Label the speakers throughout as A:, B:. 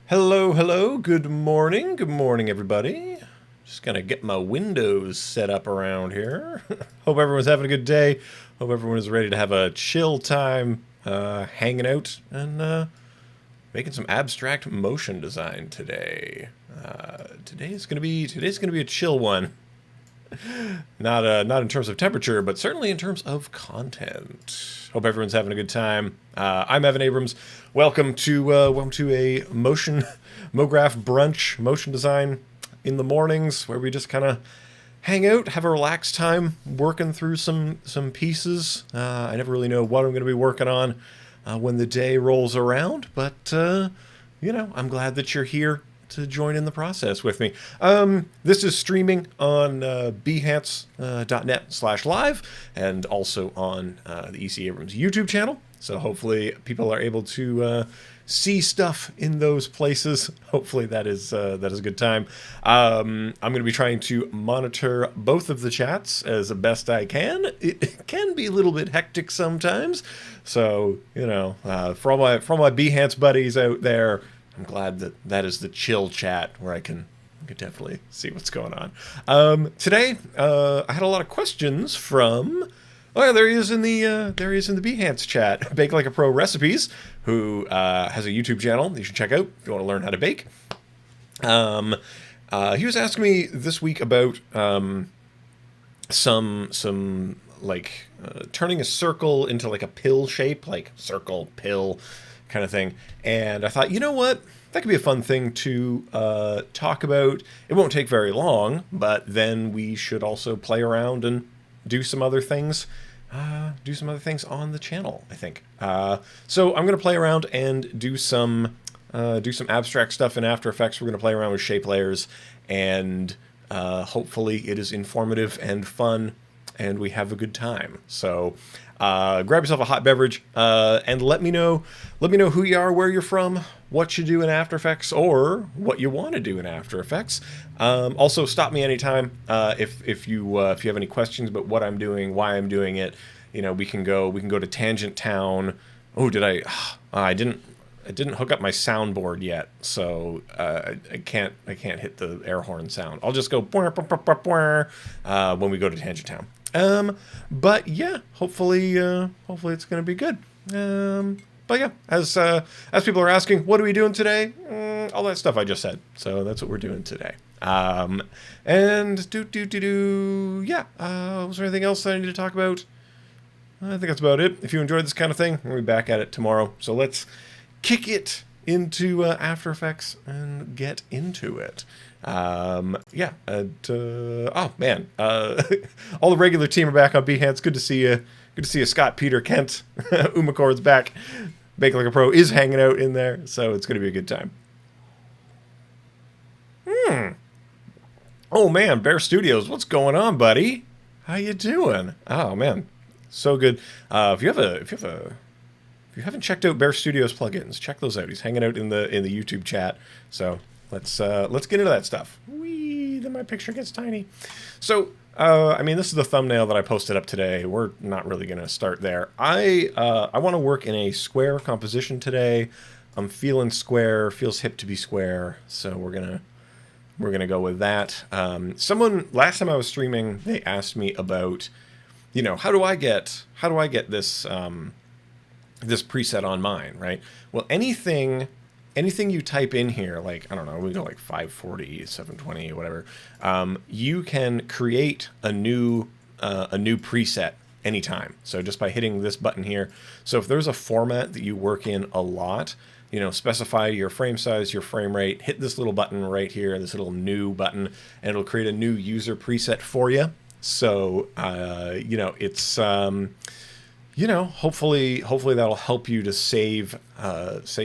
A: Hello, hello, good morning, everybody. Just gonna get my windows set up around here. Hope everyone's having a good day. Hope everyone is ready to have a chill time hanging out and making some abstract motion design today. Today's gonna be a chill one. Not in terms of temperature, but certainly in terms of content. Hope everyone's having a good time. I'm Evan Abrams. Welcome to a Mograph Brunch motion design in the mornings, where we just kind of hang out, have a relaxed time, working through some pieces. I never really know what I'm going to be working on when the day rolls around, but I'm glad that you're here to join in the process with me. This is streaming on behance.net/live and also on the EC Abrams YouTube channel. So hopefully people are able to see stuff in those places. Hopefully that is a good time. I'm going to be trying to monitor both of the chats as best I can. It can be a little bit hectic sometimes. So, for all my Behance buddies out there, I'm glad that is the chill chat where I can definitely see what's going on. Today, I had a lot of questions from. Oh yeah, there he is in the Behance chat. Bake Like a Pro Recipes, who has a YouTube channel you should check out if you want to learn how to bake. He was asking me this week about some turning a circle into like a pill shape, like circle pill kind of thing. And I thought, you know what? That could be a fun thing to talk about. It won't take very long, but then we should also play around and do some other things. On the channel, I think. So I'm going to play around and do some abstract stuff in After Effects. We're going to play around with shape layers, and hopefully it is informative and fun, and we have a good time. So grab yourself a hot beverage and let me know who you are, where you're from, what you do in After Effects, or what you want to do in After Effects. Also, stop me anytime if you have any questions about what I'm doing, why I'm doing it. We can go to Tangent Town. Oh, I didn't hook up my soundboard yet, so I can't hit the air horn sound. I'll just go when we go to Tangent Town. But yeah, hopefully it's gonna be good. But yeah, as people are asking, what are we doing today? All that stuff I just said. So that's what we're doing today. And yeah. Was there anything else that I need to talk about? I think that's about it. If you enjoyed this kind of thing, we'll be back at it tomorrow. So let's kick it into After Effects and get into it. Oh man, all the regular team are back on Behance. Good to see you. Good to see you, Scott, Peter, Kent. Umacord's back. Bake Like a Pro is hanging out in there, so it's going to be a good time. Oh man, Bear Studios, what's going on, buddy? How you doing? Oh man, so good. If you haven't checked out Bear Studios plugins, check those out. He's hanging out in the YouTube chat. So let's get into that stuff. Whee! Then my picture gets tiny. So this is the thumbnail that I posted up today. We're not really going to start there. I want to work in a square composition today. I'm feeling square. Feels hip to be square. So we're gonna go with that. Someone last time I was streaming, they asked me about, how do I get this this preset on mine, right? Well, anything you type in here, like, I don't know, we go like 540, 720, whatever, you can create a new preset anytime. So just by hitting this button here. So if there's a format that you work in a lot, specify your frame size, your frame rate, hit this little button right here, this little new button, and it'll create a new user preset for you. So, it's, hopefully that'll help you to save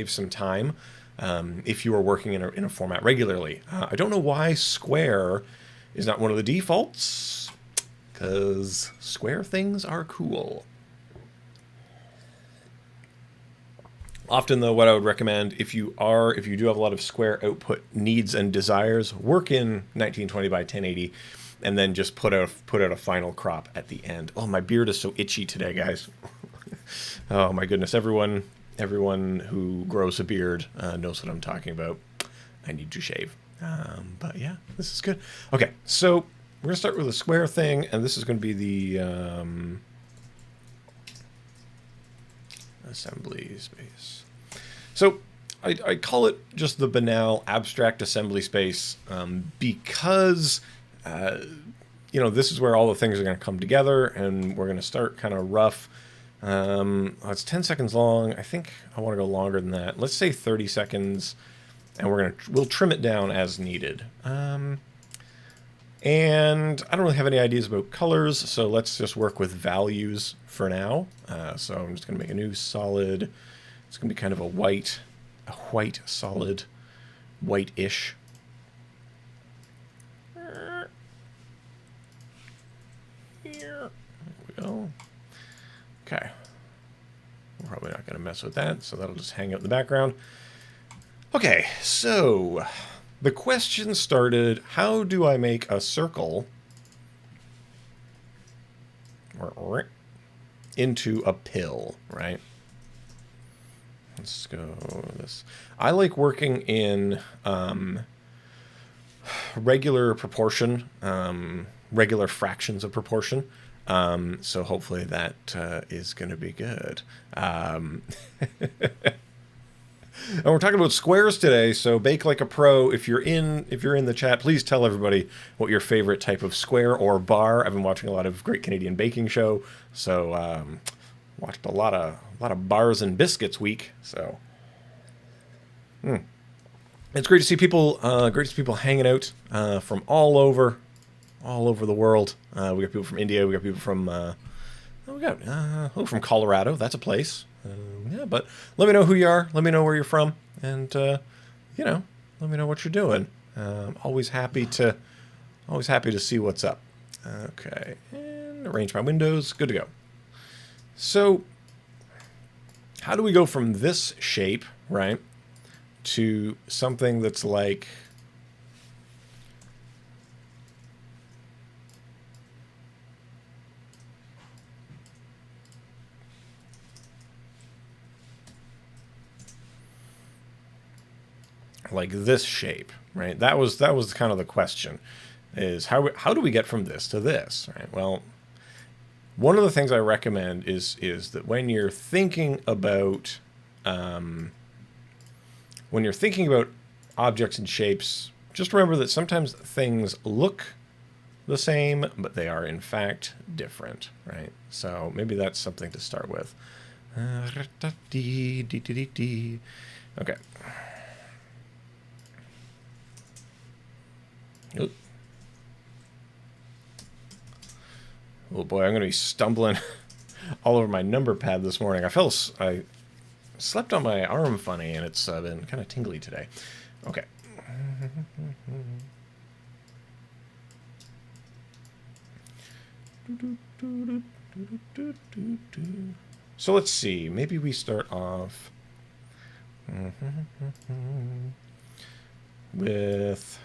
A: some time if you are working in a format regularly. I don't know why square is not one of the defaults, because square things are cool. Often, though, what I would recommend if you do have a lot of square output needs and desires, work in 1920 by 1080, and then just put out a final crop at the end. Oh, my beard is so itchy today, guys. Oh my goodness, everyone Everyone who grows a beard knows what I'm talking about. I need to shave. But yeah, this is good. Okay, so we're going to start with a square thing, and this is going to be the assembly space. So I call it just the banal abstract assembly space because, this is where all the things are going to come together, and we're going to start kind of rough. It's 10 seconds long. I think I want to go longer than that. Let's say 30 seconds, and we'll trim it down as needed. And I don't really have any ideas about colors, so let's just work with values for now. So I'm just going to make a new solid. It's going to be kind of a white solid, white-ish. There we go. Okay. We're probably not going to mess with that, so that'll just hang out in the background. Okay, so the question started, how do I make a circle into a pill, right? Let's go this. I like working in regular proportion, regular fractions of proportion. So hopefully that is going to be good. And we're talking about squares today, so bake like a pro. If you're in the chat, please tell everybody what your favorite type of square or bar. I've been watching a lot of Great Canadian Baking Show, so watched a lot of bars and biscuits week. So it's great to see people. Hanging out from all over the world. We got people from India. We got people from from Colorado. That's a place. Yeah, but let me know who you are. Let me know where you're from, and let me know what you're doing. Always happy to see what's up. Okay, and arrange my windows. Good to go. So, how do we go from this shape, right, to something that's like this shape, right? That was kind of the question, is how do we get from this to this, right? Well, one of the things I recommend is that when you're thinking about objects and shapes, just remember that sometimes things look the same, but they are in fact different, right? So maybe that's something to start with. Okay. Oop. Oh boy, I'm going to be stumbling all over my number pad this morning. I slept on my arm funny, and it's been kind of tingly today. Okay. So let's see. Maybe we start off with...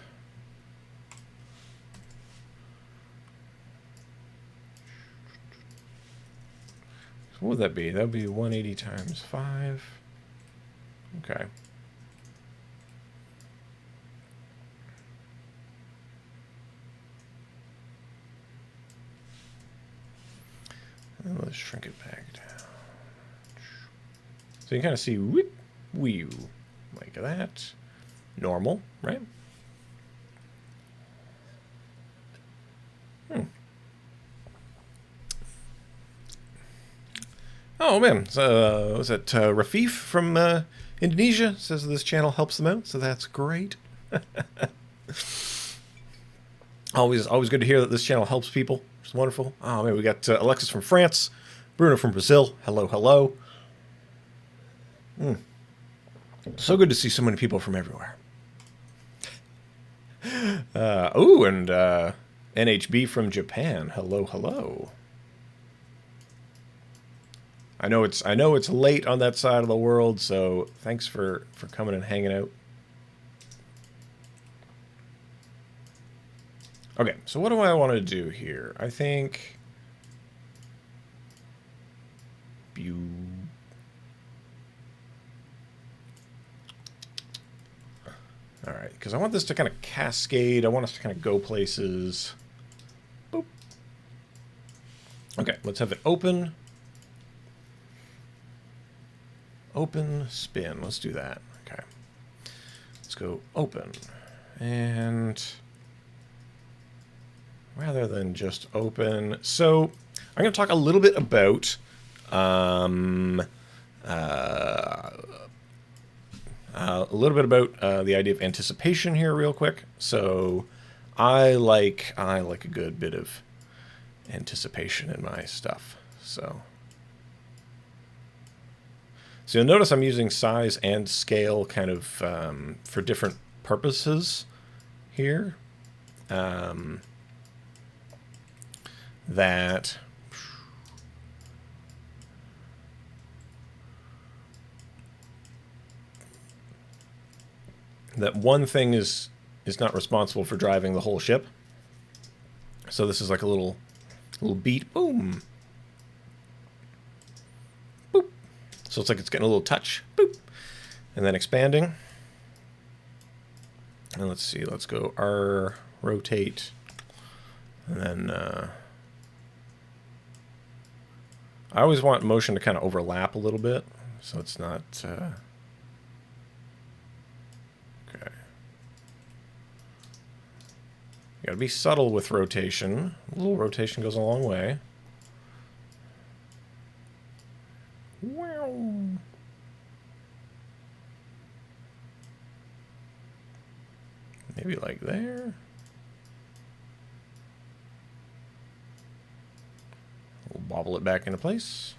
A: What would that be? That would be 180 times 5. Okay. And let's shrink it back down. So you can kind of see, whoop, wee, like that. Normal, right? Oh man, was it Rafif from Indonesia says this channel helps them out, so that's great. always good to hear that this channel helps people. It's wonderful. Oh man, we got Alexis from France, Bruno from Brazil. Hello. So good to see so many people from everywhere. And NHB from Japan. Hello. I know it's late on that side of the world, so thanks for coming and hanging out. Okay, so what do I want to do here? I think All right, because I want this to kind of cascade. I want us to kind of go places. Boop. Okay, let's have it open. Open, spin. Let's do that. Okay. Let's go open. And rather than just open. So I'm going to talk a little bit about the idea of anticipation here real quick. So I like a good bit of anticipation in my stuff. So you'll notice I'm using size and scale kind of for different purposes here. That one thing is not responsible for driving the whole ship. So this is like a little beat, boom, boop. So it's like it's getting a little touch, boop, and then expanding. And let's see, let's go R, rotate, and then I always want motion to kind of overlap a little bit, so it's not okay. You gotta be subtle with rotation. A little rotation goes a long way. Wow. Maybe like there. We'll bobble it back into place.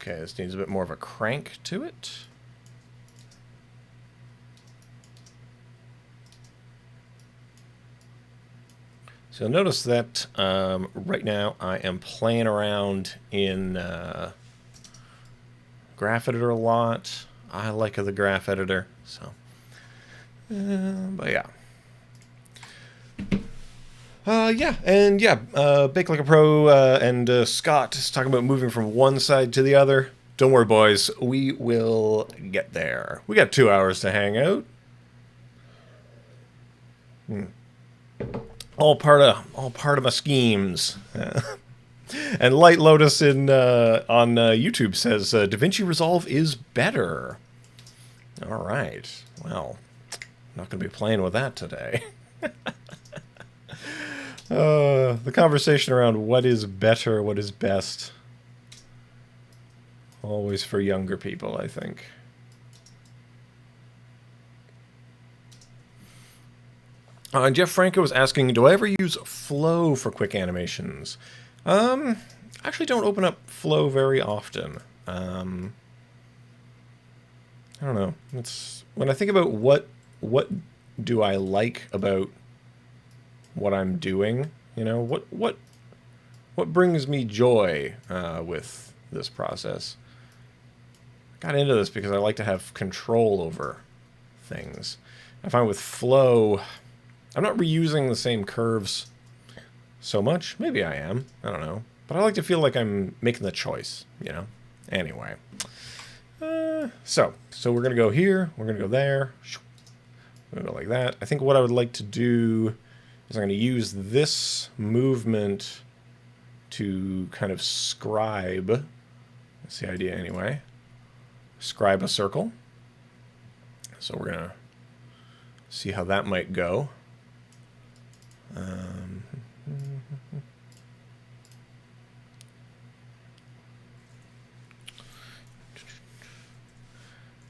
A: Okay, this needs a bit more of a crank to it. So notice that right now I am playing around in Graph Editor a lot. I like the Graph Editor, so. But yeah. Bake Like a Pro and Scott is talking about moving from one side to the other. Don't worry, boys. We will get there. We got 2 hours to hang out. All part of my schemes. And Light Lotus on YouTube says DaVinci Resolve is better. All right. Well, I'm not going to be playing with that today. The conversation around what is better, what is best. Always for younger people, I think. And Jeff Franco was asking, do I ever use Flow for quick animations? I actually don't open up Flow very often. I don't know. It's when I think about what do I like about what I'm doing, you know, what brings me joy with this process. I got into this because I like to have control over things. I find with Flow, I'm not reusing the same curves so much. Maybe I am. I don't know. But I like to feel like I'm making the choice, you know? Anyway. So we're going to go here. We're going to go there. We're going to go like that. I think what I would like to do is I'm going to use this movement to kind of scribe. That's the idea anyway. Scribe a circle. So we're going to see how that might go.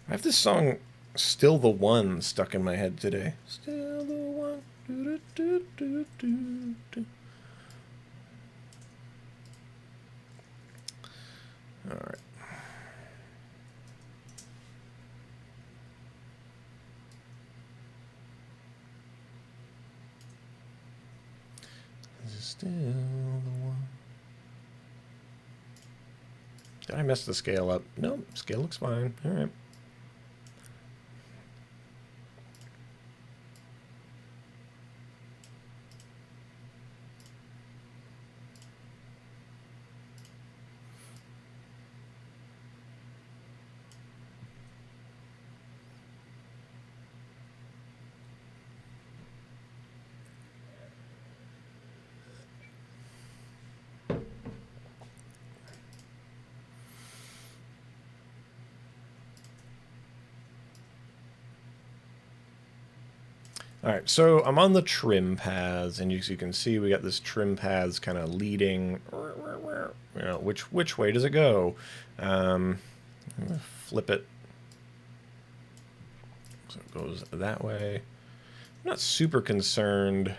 A: I have this song, Still the One, stuck in my head today. Still the one. Do, do, do, do, do. All right. Still the one. Did I mess the scale up? No, scale looks fine. All right. All right, so I'm on the trim paths, and as you can see, we got this trim paths kind of leading. You know, which way does it go? I'm gonna flip it so it goes that way. I'm not super concerned.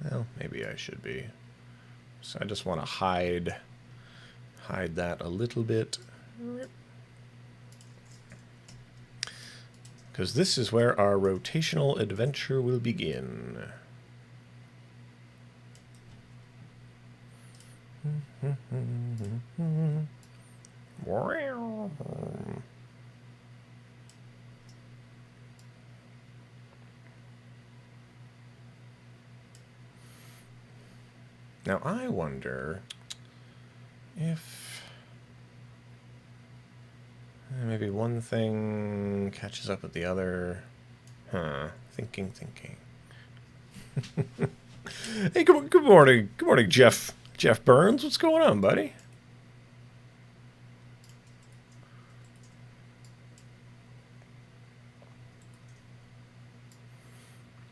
A: Well, maybe I should be. So I just want to hide that a little bit. Because this is where our rotational adventure will begin. Now I wonder if maybe one thing catches up with the other. Huh. Thinking. Hey, good morning. Good morning, Jeff. Jeff Burns. What's going on, buddy?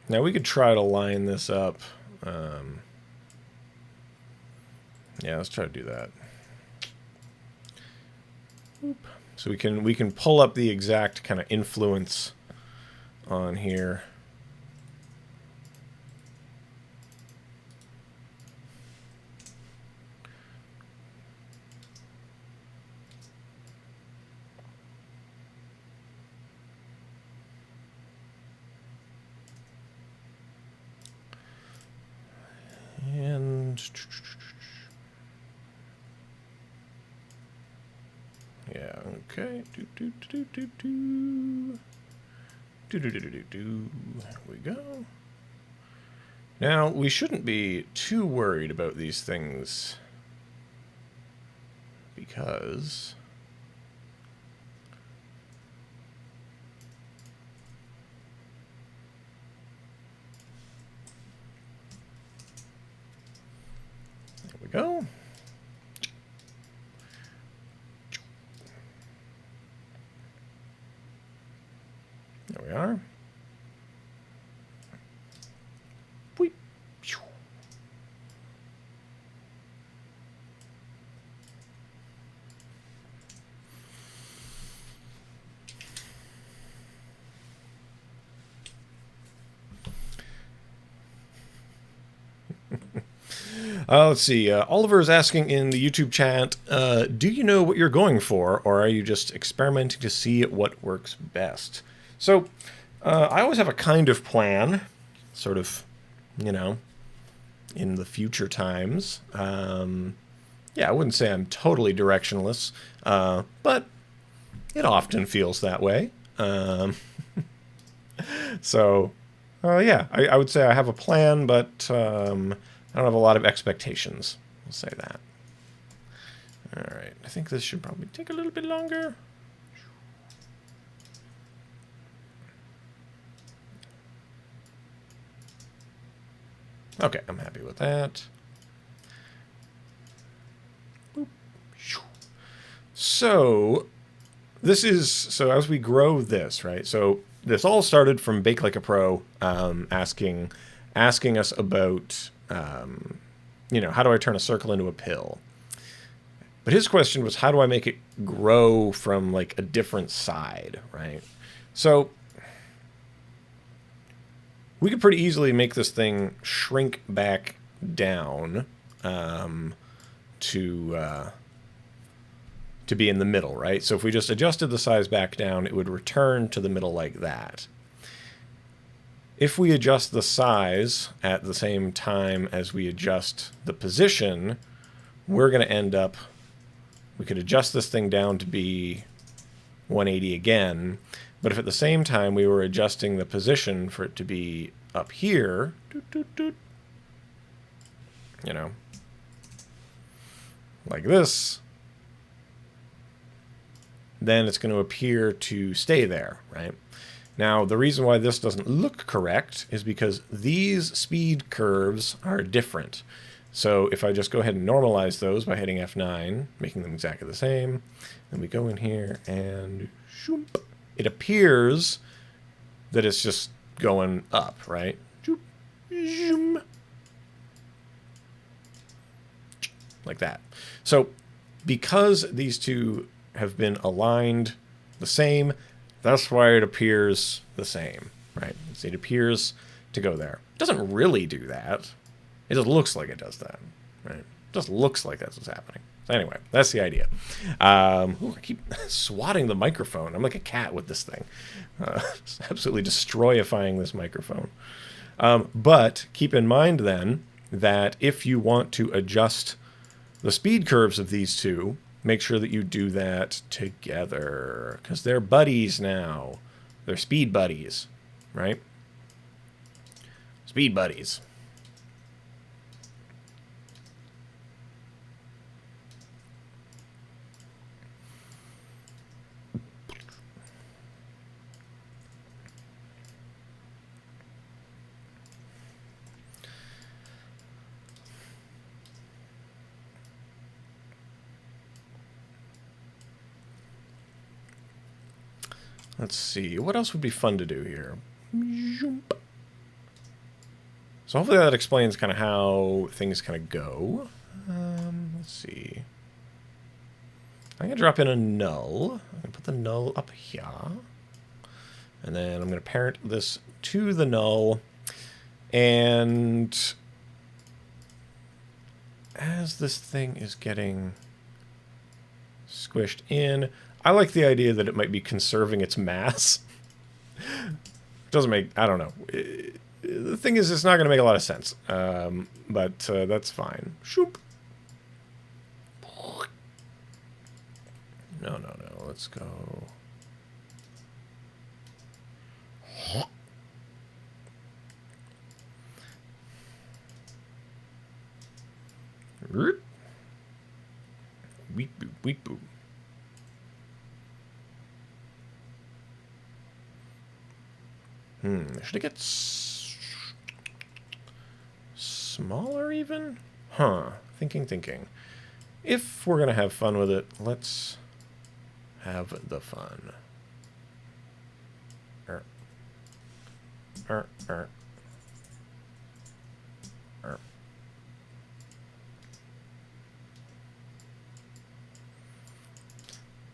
A: Now we could try to line this up. Yeah, let's try to do that. Oop. So we can pull up the exact kind of influence on here. And yeah, okay. There we go. Now, we shouldn't be too worried about these things because there we go. There we are. Weep. Let's see. Oliver is asking in the YouTube chat, do you know what you're going for, or are you just experimenting to see what works best? So, I always have a kind of plan, sort of, you know, in the future times. Yeah, I wouldn't say I'm totally directionless, but it often feels that way. So, yeah, I would say I have a plan, but I don't have a lot of expectations. We'll say that. All right, I think this should probably take a little bit longer. Okay, I'm happy with that. So, so as we grow this, right? So this all started from Bake Like a Pro, asking us about, you know, how do I turn a circle into a pill? But his question was, how do I make it grow from like a different side, right? So we could pretty easily make this thing shrink back down to be in the middle, right? So if we just adjusted the size back down, it would return to the middle like that. If we adjust the size at the same time as we adjust the position, we're going to end up we could adjust this thing down to be 180 again. But if at the same time we were adjusting the position for it to be up here, you know, like this, then it's going to appear to stay there, right? Now, the reason why this doesn't look correct is because these speed curves are different. So if I just go ahead and normalize those by hitting F9, making them exactly the same, then we go in here and shoop, it appears that it's just going up, right? Shoop, zoom, like that. So because these two have been aligned the same, that's why it appears the same, right? It appears to go there. It doesn't really do that. It just looks like it does that, right? It just looks like that's what's happening. So anyway, that's the idea. Ooh, I keep swatting the microphone. I'm like a cat with this thing. Absolutely destroyifying this microphone. But keep in mind then that if you want to adjust the speed curves of these two, make sure that you do that together, because they're buddies now. They're speed buddies, right? Speed buddies. Let's see, what else would be fun to do here? So hopefully that explains kind of how things kind of go. Let's see. I'm going to drop in a null. I'm going to put the null up here. And then I'm going to parent this to the null. And as this thing is getting squished in, I like the idea that it might be conserving its mass. Doesn't make, I don't know. The thing is, it's not going to make a lot of sense. But that's fine. Shoop. No. Let's go. Weep boop, weep boop. Should it get smaller even? Huh. Thinking. If we're going to have fun with it, let's have the fun.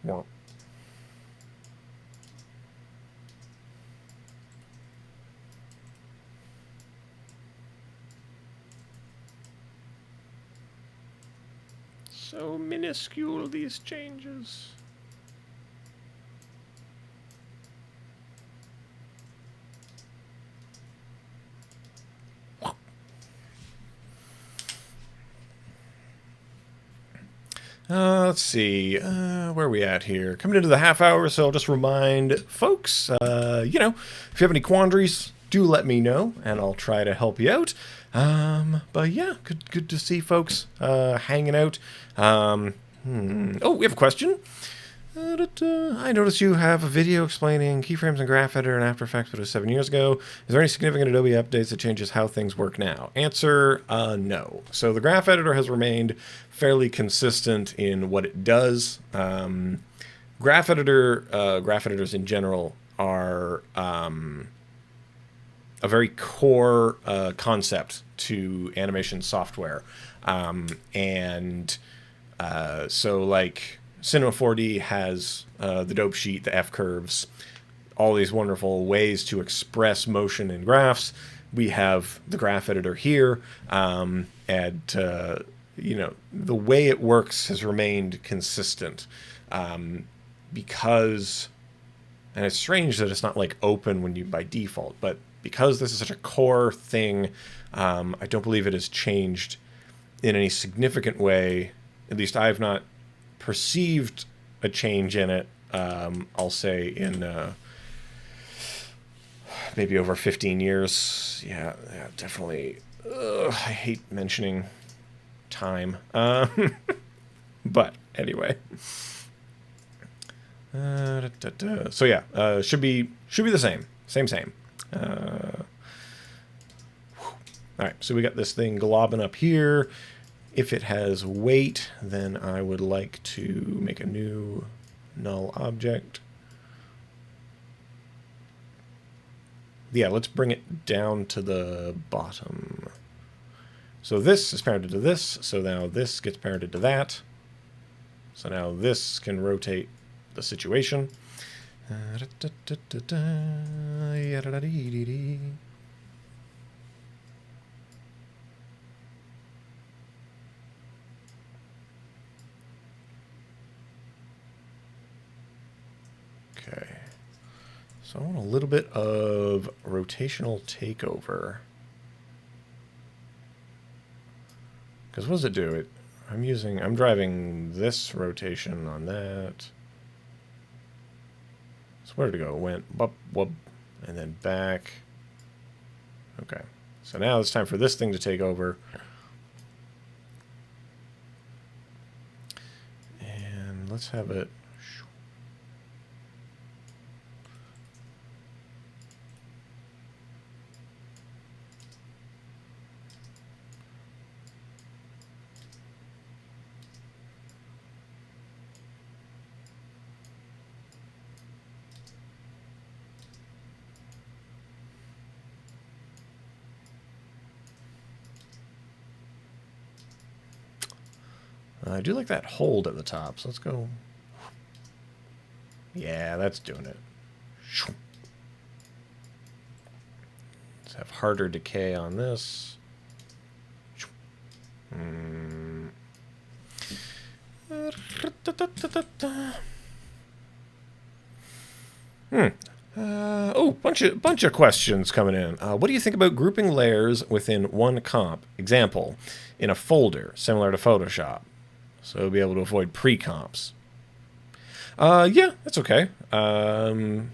A: Well. So minuscule, these changes. Let's see, where are we at here? Coming into the half hour, so I'll just remind folks, you know, if you have any quandaries, do let me know, and I'll try to help you out. But yeah, good to see folks hanging out. Oh, we have a question. I noticed you have a video explaining keyframes and Graph Editor and After Effects, but it was 7 years ago. Is there any significant Adobe updates that changes how things work now? Answer, no. So the Graph Editor has remained fairly consistent in what it does. Graph editors in general are a very core concept to animation software. So like Cinema 4D has the dope sheet, the F-curves, all these wonderful ways to express motion in graphs. We have the graph editor here, and you know, the way it works has remained consistent because, and it's strange that it's not like open when you by default, but because this is such a core thing, I don't believe it has changed in any significant way. At least I've not perceived a change in it, I'll say in maybe over 15 years. Yeah, definitely. I hate mentioning time. But anyway. So yeah, should be the same. Same. All right, so we got this thing globbing up here. If it has weight, then I would like to make a new null object. Yeah, let's bring it down to the bottom. So this is parented to this, so now this gets parented to that. So now this can rotate the situation. Okay, so I want a little bit of rotational takeover. Because what does it do? I'm driving this rotation on that. So where did it go? It went bup, whoop, and then back. Okay, so now it's time for this thing to take over. And let's have it. I do like that hold at the top, so let's go. Yeah, that's doing it. Let's have harder decay on this. Bunch of questions coming in. What do you think about grouping layers within one comp? Example, in a folder, similar to Photoshop. So be able to avoid pre-comps. Yeah, that's okay. I don't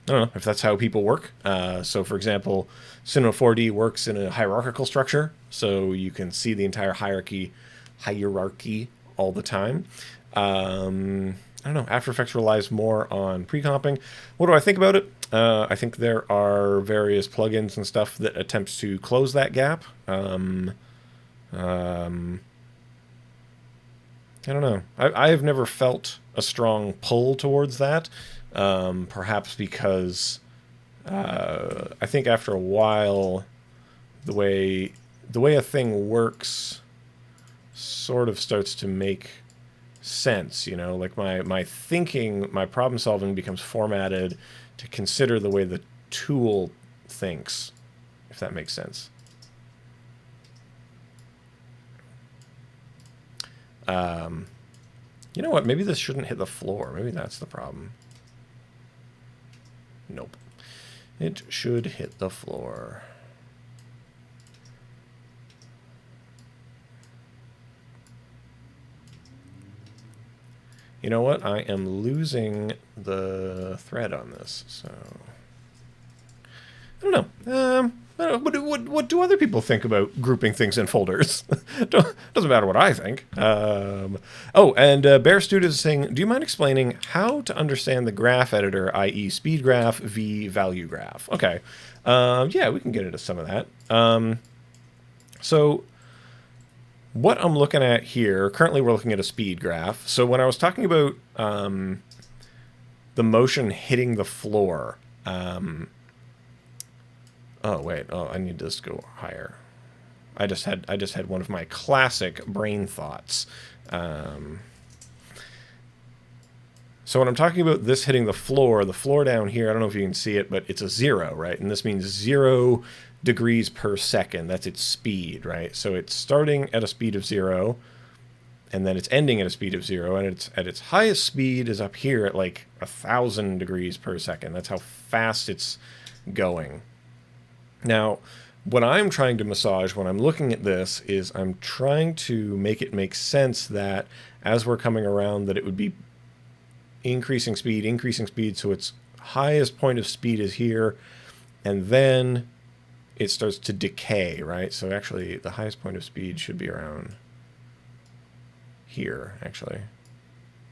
A: know if that's how people work. So for example, Cinema 4D works in a hierarchical structure, so you can see the entire hierarchy all the time. I don't know. After Effects relies more on pre-comping. What do I think about it? I think there are various plugins and stuff that attempts to close that gap. I don't know. I have never felt a strong pull towards that. Perhaps because I think after a while, the way a thing works sort of starts to make sense. You know, like my thinking, my problem solving becomes formatted to consider the way the tool thinks, if that makes sense. You know what? Maybe this shouldn't hit the floor. Maybe that's the problem. Nope. It should hit the floor. You know what? I am losing the thread on this, so I don't know. What do other people think about grouping things in folders? Doesn't matter what I think. And Bear Student is saying, do you mind explaining how to understand the graph editor, i.e. speed graph v value graph? Okay. Yeah, we can get into some of that. So what I'm looking at here, currently we're looking at a speed graph. So when I was talking about the motion hitting the floor, oh wait, I need this to go higher. I just had one of my classic brain thoughts. So when I'm talking about this hitting the floor down here, I don't know if you can see it, but it's a 0, right? And this means 0 degrees per second. That's its speed, right? So it's starting at a speed of 0, and then it's ending at a speed of 0, and it's at its highest speed is up here at like 1,000 degrees per second. That's how fast it's going. Now, what I'm trying to massage when I'm looking at this is I'm trying to make it make sense that as we're coming around that it would be increasing speed, so its highest point of speed is here, and then it starts to decay, right? So actually the highest point of speed should be around here, actually.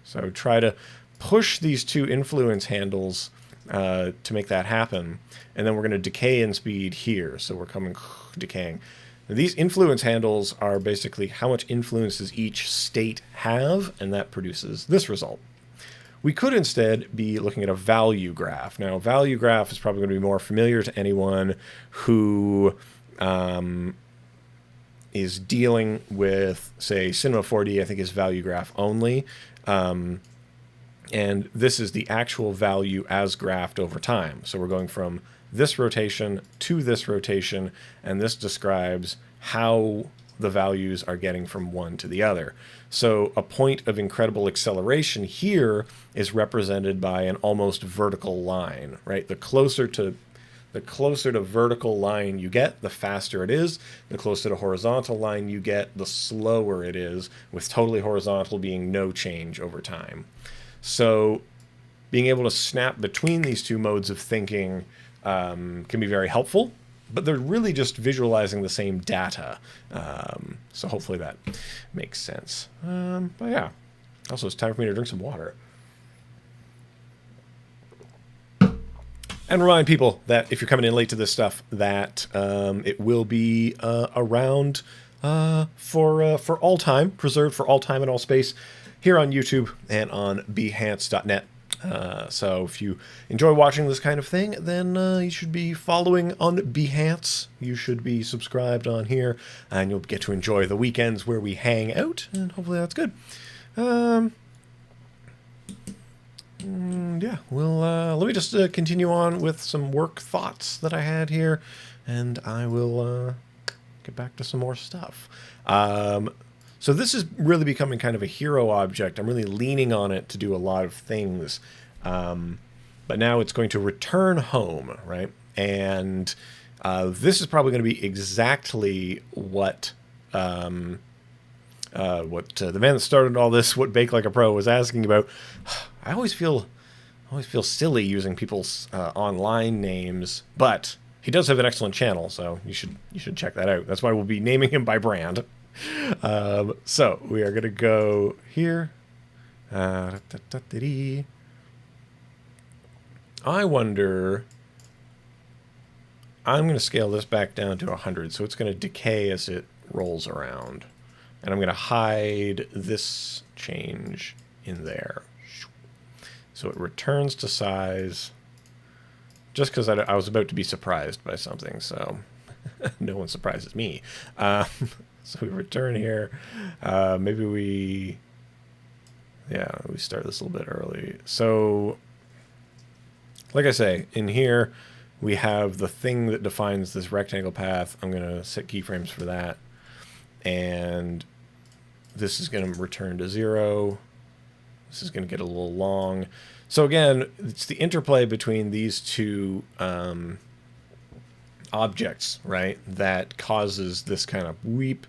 A: So try to push these two influence handles to make that happen. And then we're going to decay in speed here. So we're coming decaying. Now, these influence handles are basically how much influence does each state have, and that produces this result. We could instead be looking at a value graph. Now, a value graph is probably going to be more familiar to anyone who is dealing with, say, Cinema 4D, I think is value graph only. And this is the actual value as graphed over time. So we're going from this rotation to this rotation, and this describes how the values are getting from one to the other. So a point of incredible acceleration here is represented by an almost vertical line, right? The closer to vertical line you get, the faster it is. The closer to horizontal line you get, the slower it is, with totally horizontal being no change over time. So being able to snap between these two modes of thinking can be very helpful, but they're really just visualizing the same data. So hopefully that makes sense. But yeah, also it's time for me to drink some water. And remind people that if you're coming in late to this stuff, that it will be around for all time, preserved for all time and all space, here on YouTube and on Behance.net. So if you enjoy watching this kind of thing, then you should be following on Behance. You should be subscribed on here, and you'll get to enjoy the weekends where we hang out, and hopefully that's good. Yeah, well, let me just continue on with some work thoughts that I had here, and I will get back to some more stuff. So this is really becoming kind of a hero object. I'm really leaning on it to do a lot of things. But now it's going to return home, right? And this is probably going to be exactly what the man that started all this, what Bake Like a Pro, was asking about. I always feel silly using people's online names, but he does have an excellent channel, so you should check that out. That's why we'll be naming him by brand. So we are going to go here. I wonder. I'm going to scale this back down to 100, so it's going to decay as it rolls around. And I'm going to hide this change in there. So it returns to size, just because I was about to be surprised by something, so no one surprises me. So we return here. Maybe we start this a little bit early. So, like I say, in here we have the thing that defines this rectangle path. I'm going to set keyframes for that. And this is going to return to 0. This is going to get a little long. So again, it's the interplay between these two objects, right, that causes this kind of weep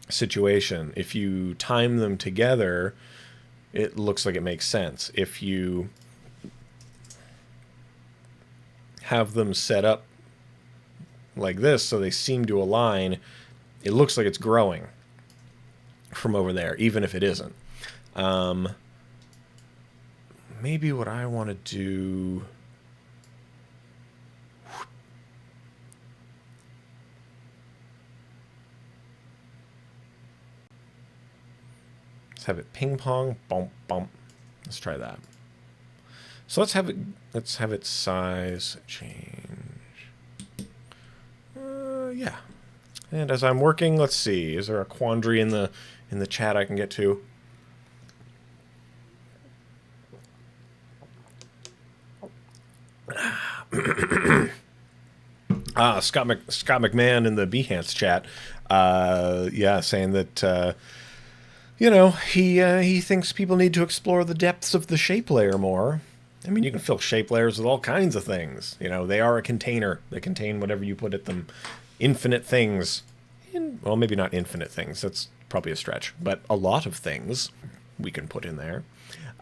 A: situation. If you time them together, it looks like it makes sense. If you have them set up like this so they seem to align, it looks like it's growing from over there, even if it isn't. Maybe what I want to do... Let's have it ping pong, bump, bump. Let's try that. So let's have its size change. Yeah. And as I'm working, let's see, is there a quandary in the chat I can get to? Scott McMahon in the Behance chat, saying that he thinks people need to explore the depths of the shape layer more. I mean, you can fill shape layers with all kinds of things. You know, they are a container. They contain whatever you put at them. Infinite things. Well, maybe not infinite things. That's probably a stretch. But a lot of things we can put in there.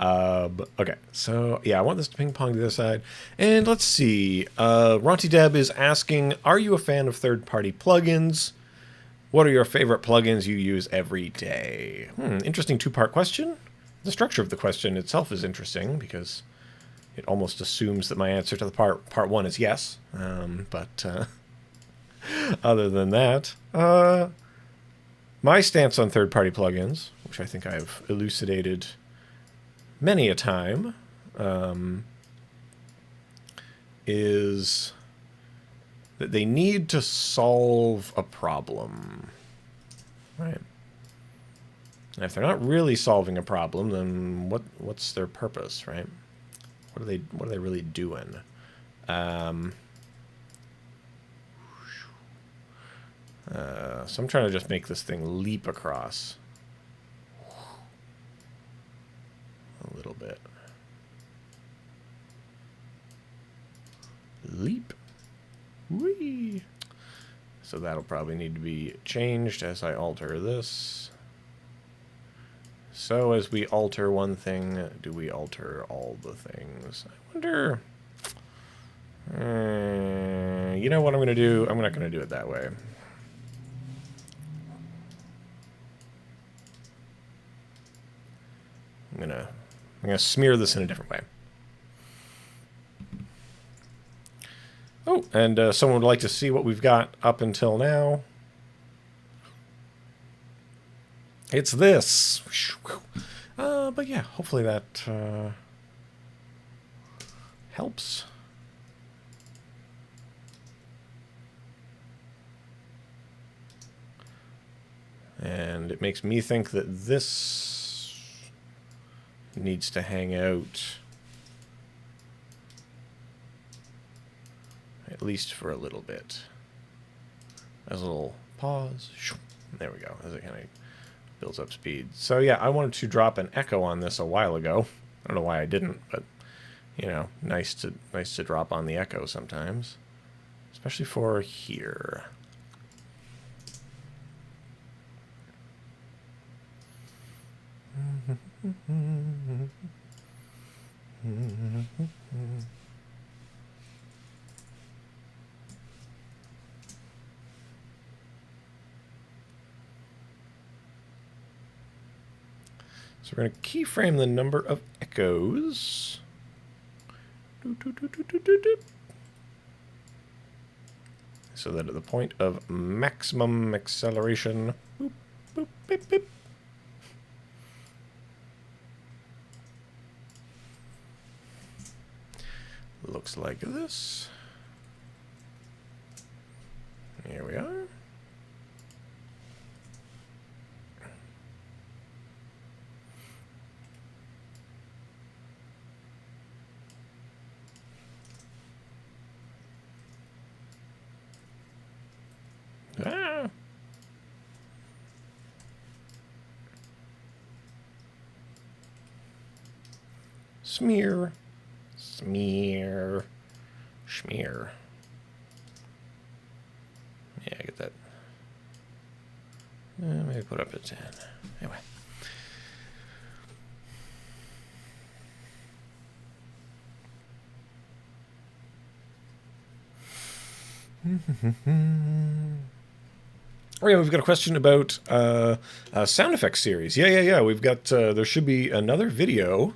A: Okay, so yeah, I want this to ping pong to the other side. And let's see. Ronti Deb is asking, are you a fan of third-party plugins? What are your favorite plugins you use every day? Interesting two-part question. The structure of the question itself is interesting because it almost assumes that my answer to the part one is yes. But other than that, my stance on third-party plugins, which I think I've elucidated many a time, is that they need to solve a problem, right? And if they're not really solving a problem, then what's their purpose, right? What are they really doing? So I'm trying to just make this thing leap across a little bit. Leap. Whee! So that'll probably need to be changed as I alter this. So as we alter one thing, do we alter all the things? I wonder... you know what I'm going to do? I'm not going to do it that way. I'm gonna smear this in a different way. Oh, and someone would like to see what we've got up until now. It's this. But yeah, hopefully that helps. And it makes me think that this needs to hang out at least for a little bit. As a little pause. There we go. As it kind of builds up speed. So yeah, I wanted to drop an echo on this a while ago. I don't know why I didn't, but you know, nice to drop on the echo sometimes, especially for here. So we're going to keyframe the number of echoes. So that at the point of maximum acceleration, boop, boop, beep, beep. Looks like this. Here we are. Ah. Smear. Smear. Schmear. Yeah, I get that. Maybe put up to 10. Anyway. Oh yeah, we've got a question about sound effects series. Yeah. We've got there should be another video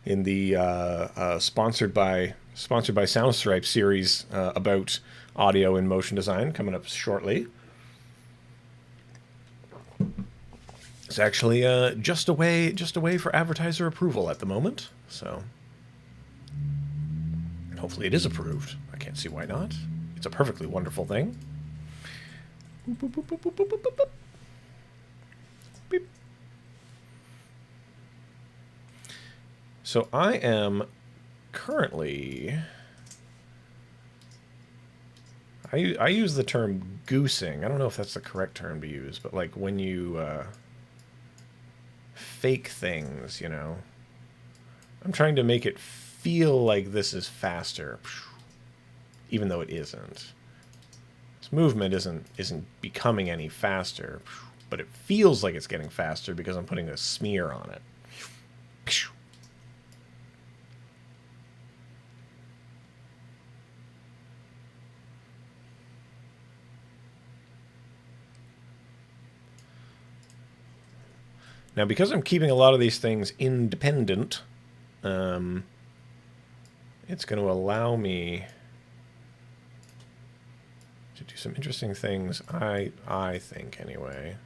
A: in the sponsored by Soundstripe series about audio and motion design coming up shortly. It's actually just away for advertiser approval at the moment. So hopefully it is approved. I can't see why not. It's a perfectly wonderful thing. Boop, boop, boop, boop, boop, boop, boop, boop. Beep. So I am currently... I use the term goosing. I don't know if that's the correct term to use, but like when you fake things, you know. I'm trying to make it feel like this is faster, even though it isn't. This movement isn't becoming any faster, but it feels like it's getting faster because I'm putting a smear on it. Now, because I'm keeping a lot of these things independent, it's going to allow me to do some interesting things, I think, anyway.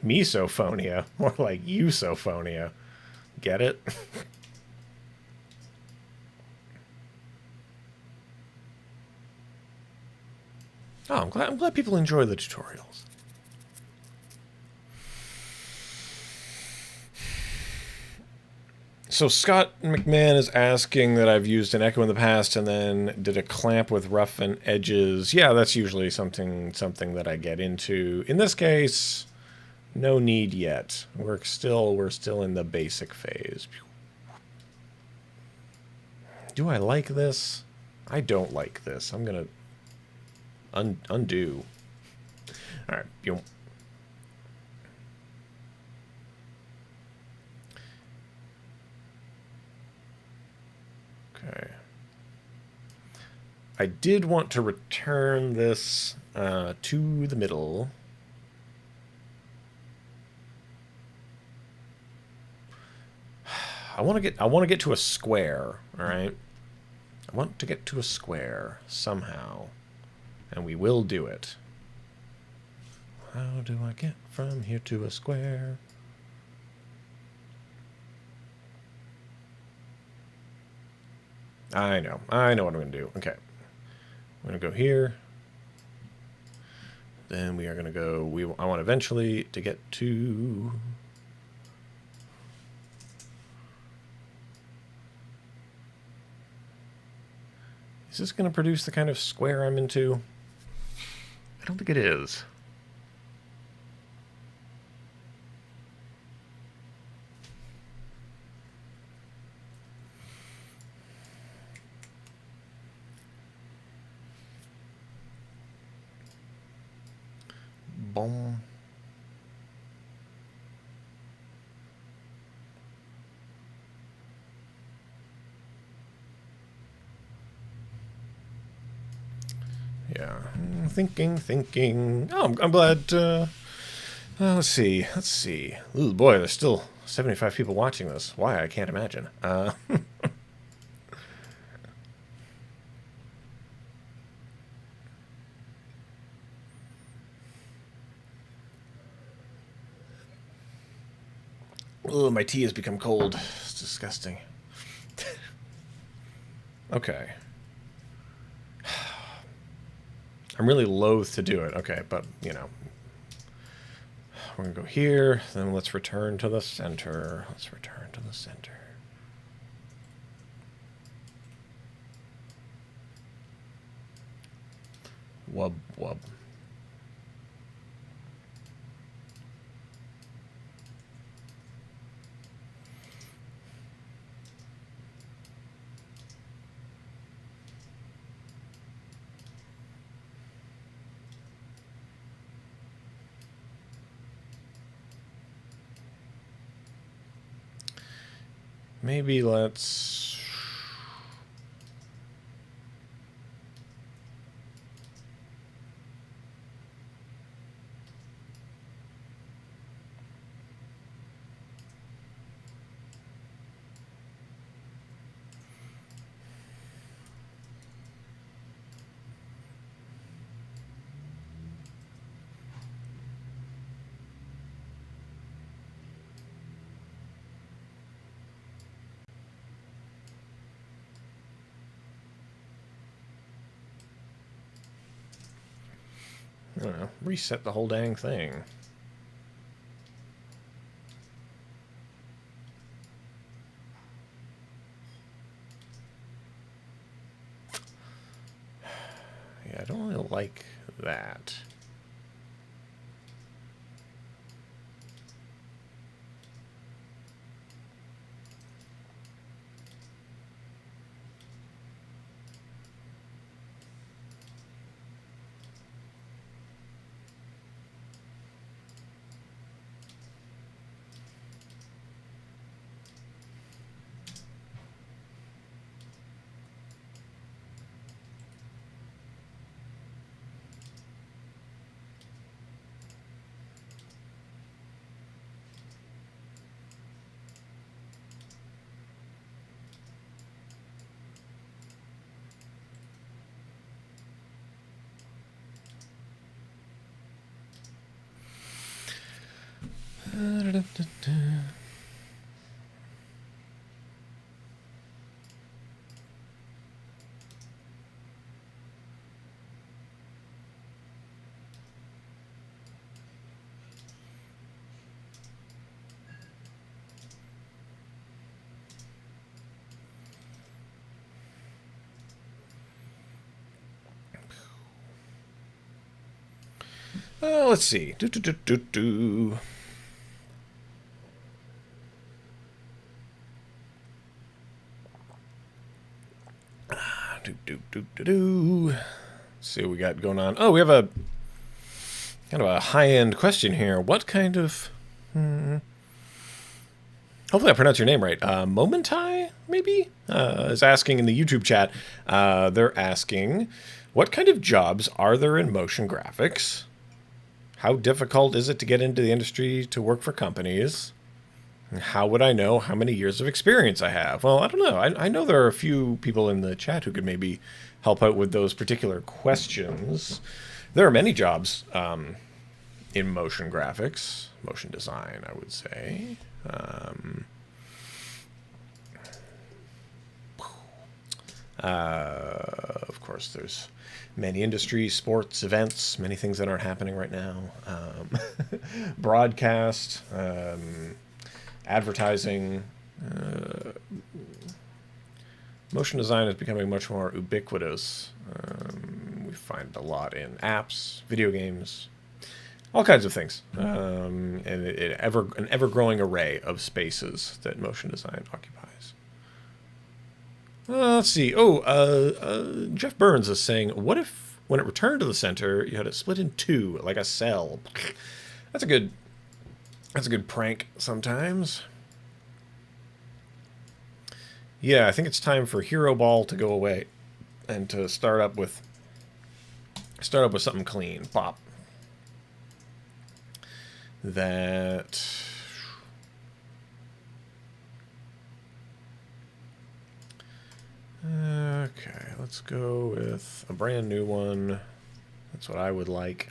A: Misophonia, more like eusophonia. Get it? Oh, I'm glad people enjoy the tutorials. So Scott McMahon is asking that I've used an echo in the past and then did a clamp with rough and edges. Yeah, that's usually something that I get into. In this case, no need yet. We're still in the basic phase. Do I like this? I don't like this. I'm gonna undo. All right. Okay. I did want to return this to the middle. I want to get to a square, all right? I want to get to a square somehow, and we will do it. How do I get from here to a square? I know what I'm going to do. Okay. I'm going to go here. Then we are going to go, I want eventually to get to... Is this going to produce the kind of square I'm into? I don't think it is. Boom. Yeah, thinking. Oh, I'm glad. Let's see. Ooh, boy, there's still 75 people watching this. Why? I can't imagine. Oh, my tea has become cold. It's disgusting. Okay. I'm really loath to do it. Okay, but, you know. We're going to go here. Then let's return to the center. Wub, wub. Maybe let's... I don't know, reset the whole dang thing. Yeah, I don't really like that. Let's see. See what we got going on. Oh, we have a kind of a high-end question here. What kind of... Hopefully I pronounce your name right. Momentai, maybe? Is asking in the YouTube chat. They're asking, what kind of jobs are there in motion graphics? How difficult is it to get into the industry to work for companies? How would I know how many years of experience I have? Well, I don't know. I know there are a few people in the chat who could maybe help out with those particular questions. There are many jobs in motion graphics, motion design, I would say. Of course, there's many industries, sports, events, many things that aren't happening right now. Broadcast, advertising. Motion design is becoming much more ubiquitous. We find it a lot in apps, video games, all kinds of things, and an ever-growing array of spaces that motion design occupies. Let's see. Jeff Burns is saying, what if when it returned to the center, you had it split in two, like a cell? That's a good prank sometimes. Yeah, I think it's time for Hero Ball to go away and to start up with something clean. Pop. That... Okay, let's go with a brand new one. That's what I would like.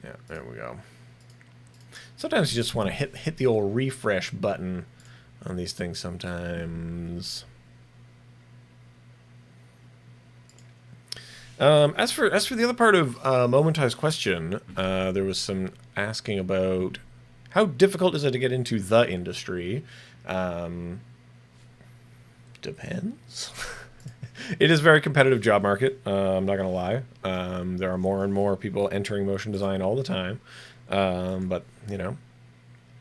A: Yeah, there we go. Sometimes you just want to hit the old refresh button on these things sometimes. As for the other part of Momentai's question, there was some asking about how difficult is it to get into the industry. Depends. It is a very competitive job market. I'm not going to lie. There are more and more people entering motion design all the time. But, you know,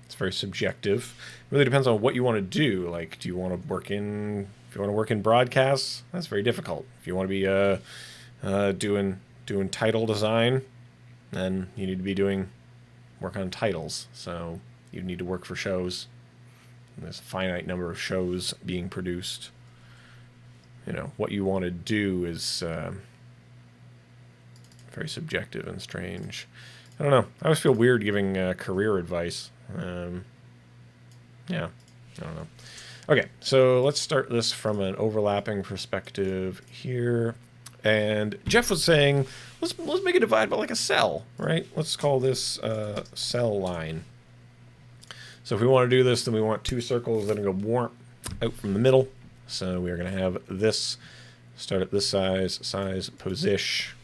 A: it's very subjective. It really depends on what you want to do. Like, do you want to work in... If you want to work in broadcasts, that's very difficult. If you want to be doing title design, then you need to be work on titles. So you need to work for shows. There's a finite number of shows being produced. You know, what you want to do is very subjective and strange. I don't know. I always feel weird giving career advice. Yeah, I don't know. Okay, so let's start this from an overlapping perspective here. And Jeff was saying, let's make it divide by like a cell, right? Let's call this cell line. So if we want to do this, then we want two circles that are going to warp out from the middle. So we are going to have this start at this size, position.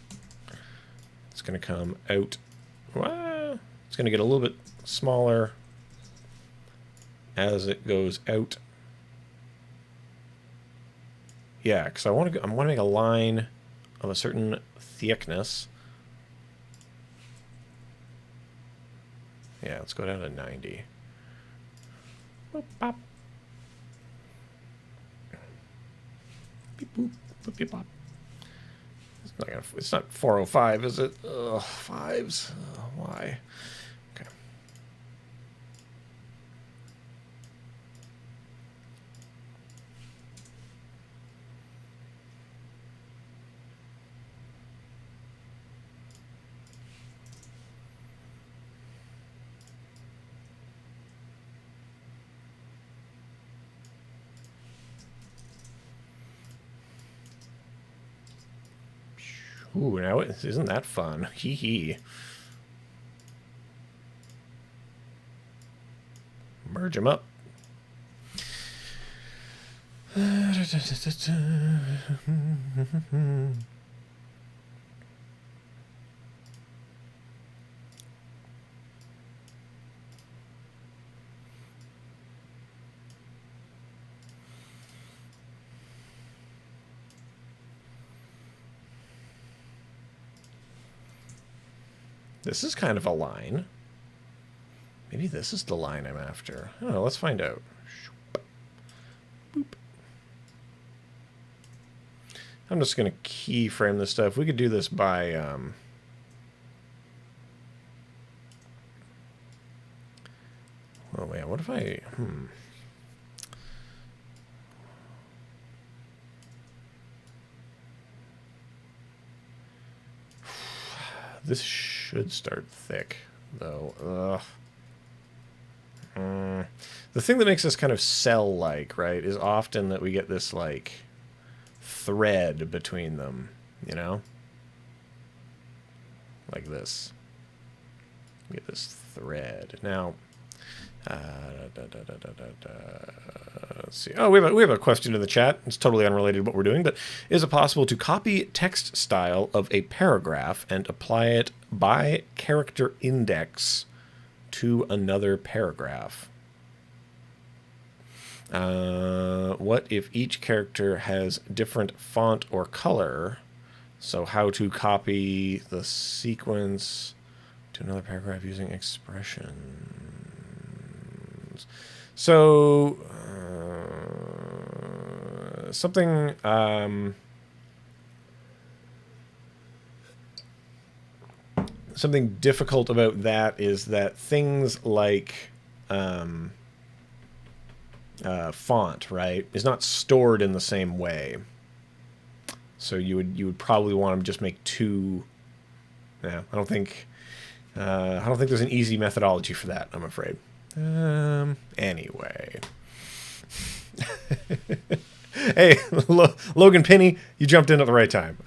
A: It's going to come out. Well, it's going to get a little bit smaller as it goes out. Yeah, because I want to make a line of a certain thickness. Yeah, let's go down to 90. Boop, bop. Beep, boop, boop, beep, bop. It's not 405, is it? Ugh, fives. Why? Okay. Ooh, now isn't that fun? Hee hee. Merge them up. This is kind of a line. Maybe this is the line I'm after. I don't know, let's find out. Boop. I'm just going to keyframe this stuff. We could do this by... Oh, wait, what if I... This should start thick, though. The thing that makes this kind of cell-like, right, is often that we get this, like, thread between them, you know? Like this. We get this thread. Now, let's see. Oh, we have a question in the chat. It's totally unrelated to what we're doing, but is it possible to copy text style of a paragraph and apply it by character index to another paragraph? What if each character has different font or color? So how to copy the sequence to another paragraph using expressions. So something something difficult about that is that things like font, right, is not stored in the same way. So you would probably want to just make two. Yeah, I don't think there's an easy methodology for that, I'm afraid. Anyway. Hey, Logan Penny, you jumped in at the right time.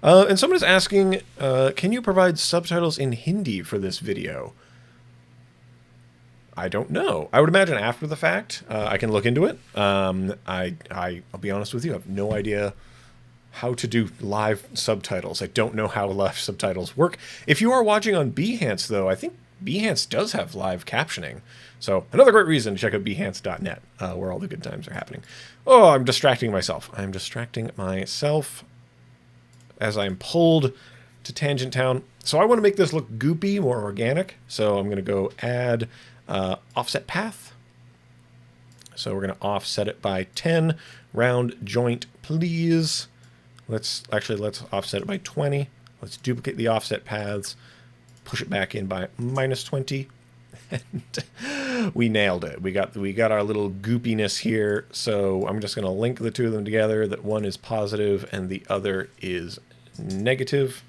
A: And someone is asking, can you provide subtitles in Hindi for this video? I don't know. I would imagine after the fact. I can look into it. I'll be honest with you. I have no idea how to do live subtitles. I don't know how live subtitles work. If you are watching on Behance, though, I think Behance does have live captioning. So another great reason to check out behance.net, where all the good times are happening. Oh, I'm distracting myself. I'm distracting myself as I'm pulled to Tangent Town. So I want to make this look goopy, more organic. So I'm going to go add offset path. So we're going to offset it by 10. Round joint, please. Let's offset it by 20. Let's duplicate the offset paths. Push it back in by -20. And we nailed it. We got our little goopiness here. So I'm just going to link the two of them together. That one is positive and the other is negative.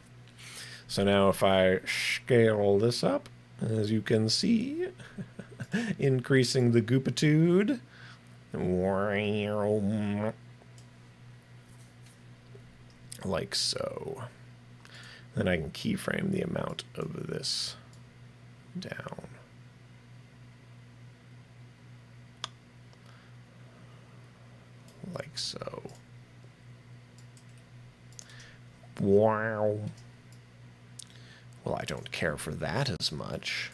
A: So now if I scale this up, as you can see, increasing the goopitude. Like so. Then I can keyframe the amount of this down. Like so. Wow. Well, I don't care for that as much.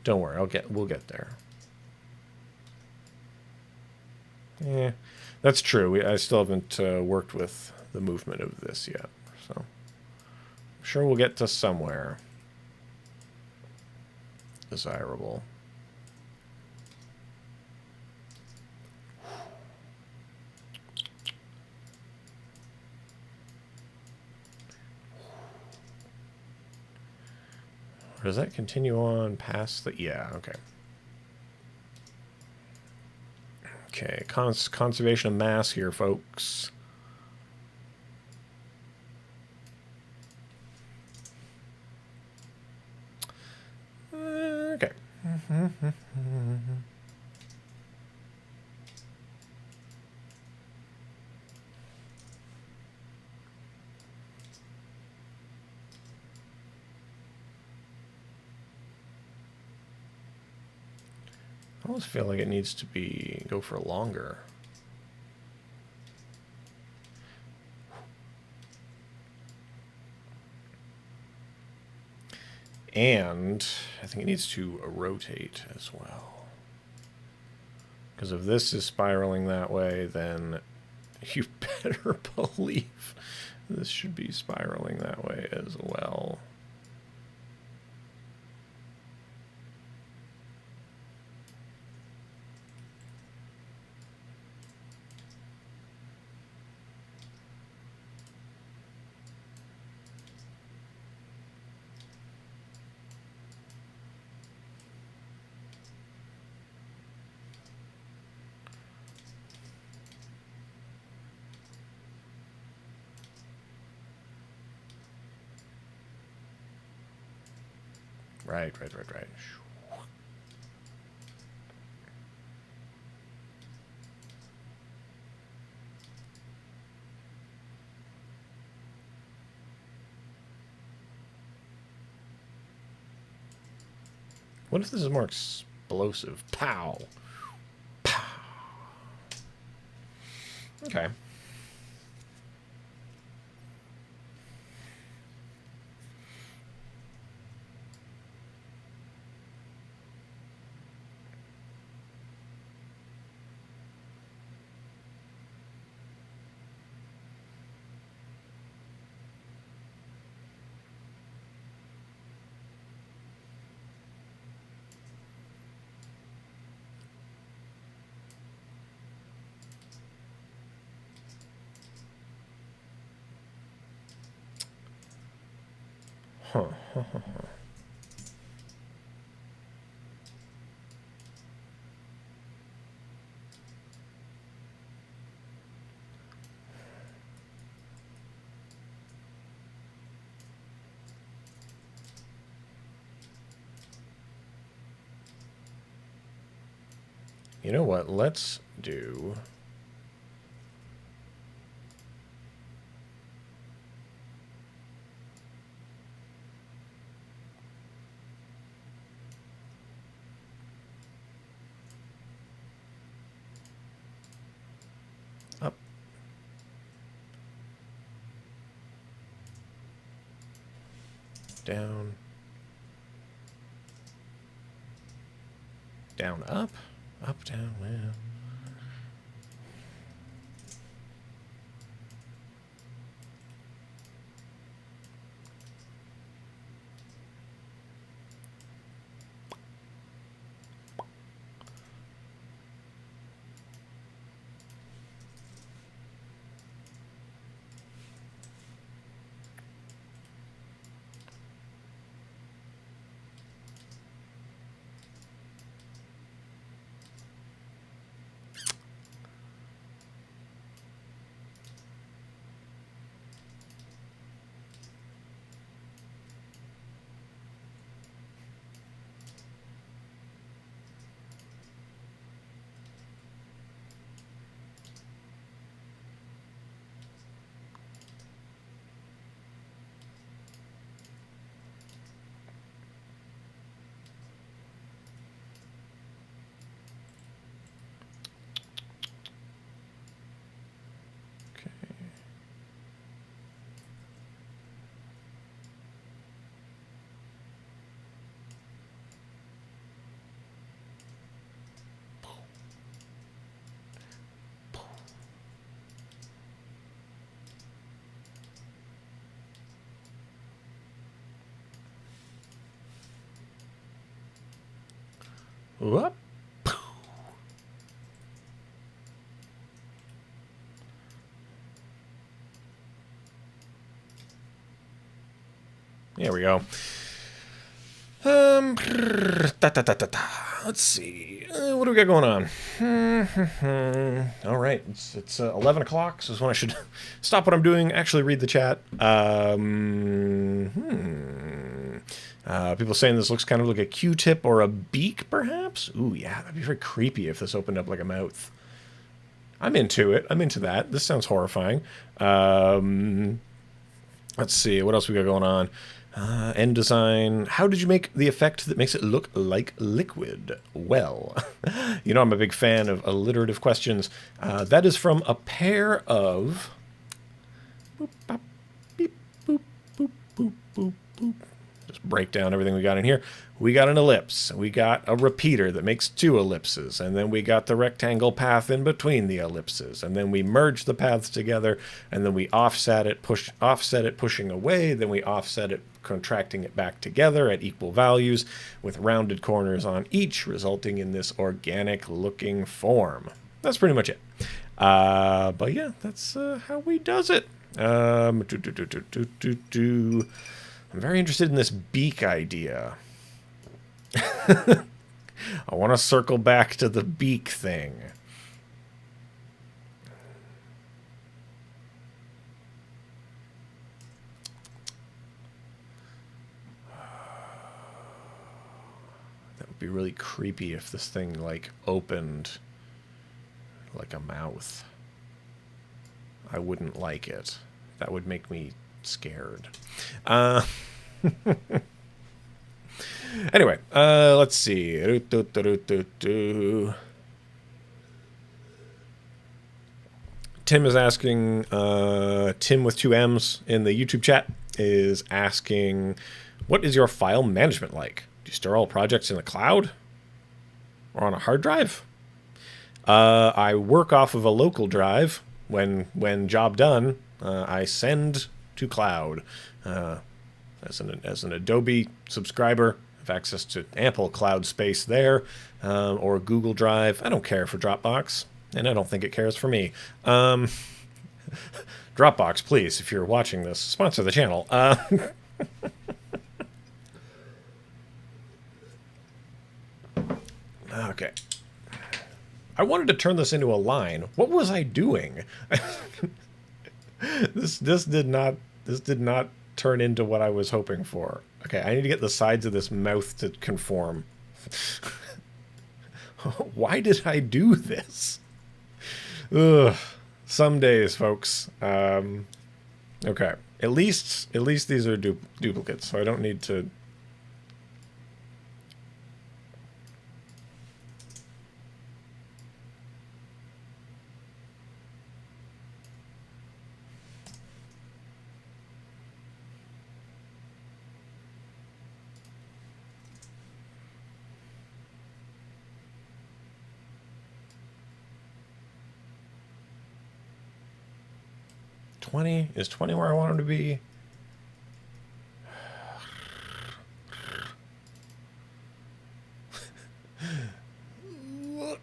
A: Don't worry, we'll get there. Yeah, that's true. I still haven't worked with the movement of this yet, so I'm sure we'll get to somewhere desirable. Or does that continue on past the... Yeah, okay. Okay, conservation of mass here, folks. Okay. I almost feel like it needs to go for longer. And I think it needs to rotate as well. Because if this is spiraling that way, then you better believe this should be spiraling that way as well. Right. What if this is more explosive? Pow! Pow! Okay. Huh. You know what? Let's do... up. Down. Down, up. Up, down, well. Whoop. There we go. Let's see. What do we got going on? All right, it's 11 o'clock, so it's when I should stop what I'm doing, actually read the chat. People saying this looks kind of like a Q-tip or a beak, perhaps? Ooh, yeah, that'd be very creepy if this opened up like a mouth. I'm into it. I'm into that. This sounds horrifying. Let's see. What else we got going on? End design. How did you make the effect that makes it look like liquid? Well, you know I'm a big fan of alliterative questions. That is from a pair of... Boop, bop, beep, boop, boop, boop, boop, boop. Just break down everything we got in here. We got an ellipse. We got a repeater that makes two ellipses. And then we got the rectangle path in between the ellipses. And then we merge the paths together. And then we offset it pushing away. Then we offset it, contracting it back together at equal values with rounded corners on each, resulting in this organic looking form. That's pretty much it. But yeah, that's how we does it. I'm very interested in this beak idea. I want to circle back to the beak thing. That would be really creepy if this thing, like, opened like a mouth. I wouldn't like it. That would make me scared. Anyway, let's see. Tim is asking, Tim with two M's in the YouTube chat is asking, what is your file management like? Do you store all projects in the cloud or on a hard drive? I work off of a local drive. When job done, I send to cloud. As an Adobe subscriber, I have access to ample cloud space there, or Google Drive. I don't care for Dropbox, and I don't think it cares for me. Dropbox, please, if you're watching this, sponsor the channel. Okay. I wanted to turn this into a line. What was I doing? This did not turn into what I was hoping for. Okay, I need to get the sides of this mouth to conform. Why did I do this? Ugh. Some days, folks. Okay. At least these are duplicates, so I don't need to... Is 20 where I want him to be?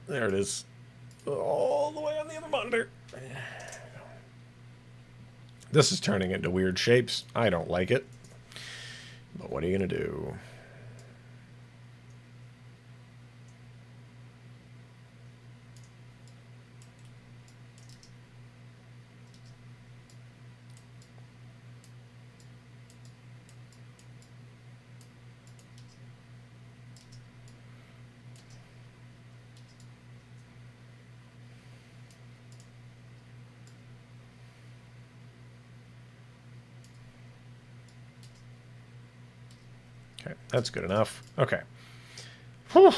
A: There it is. All the way on the other monitor. This is turning into weird shapes. I don't like it. But what are you going to do? Okay, that's good enough. Okay. Whew.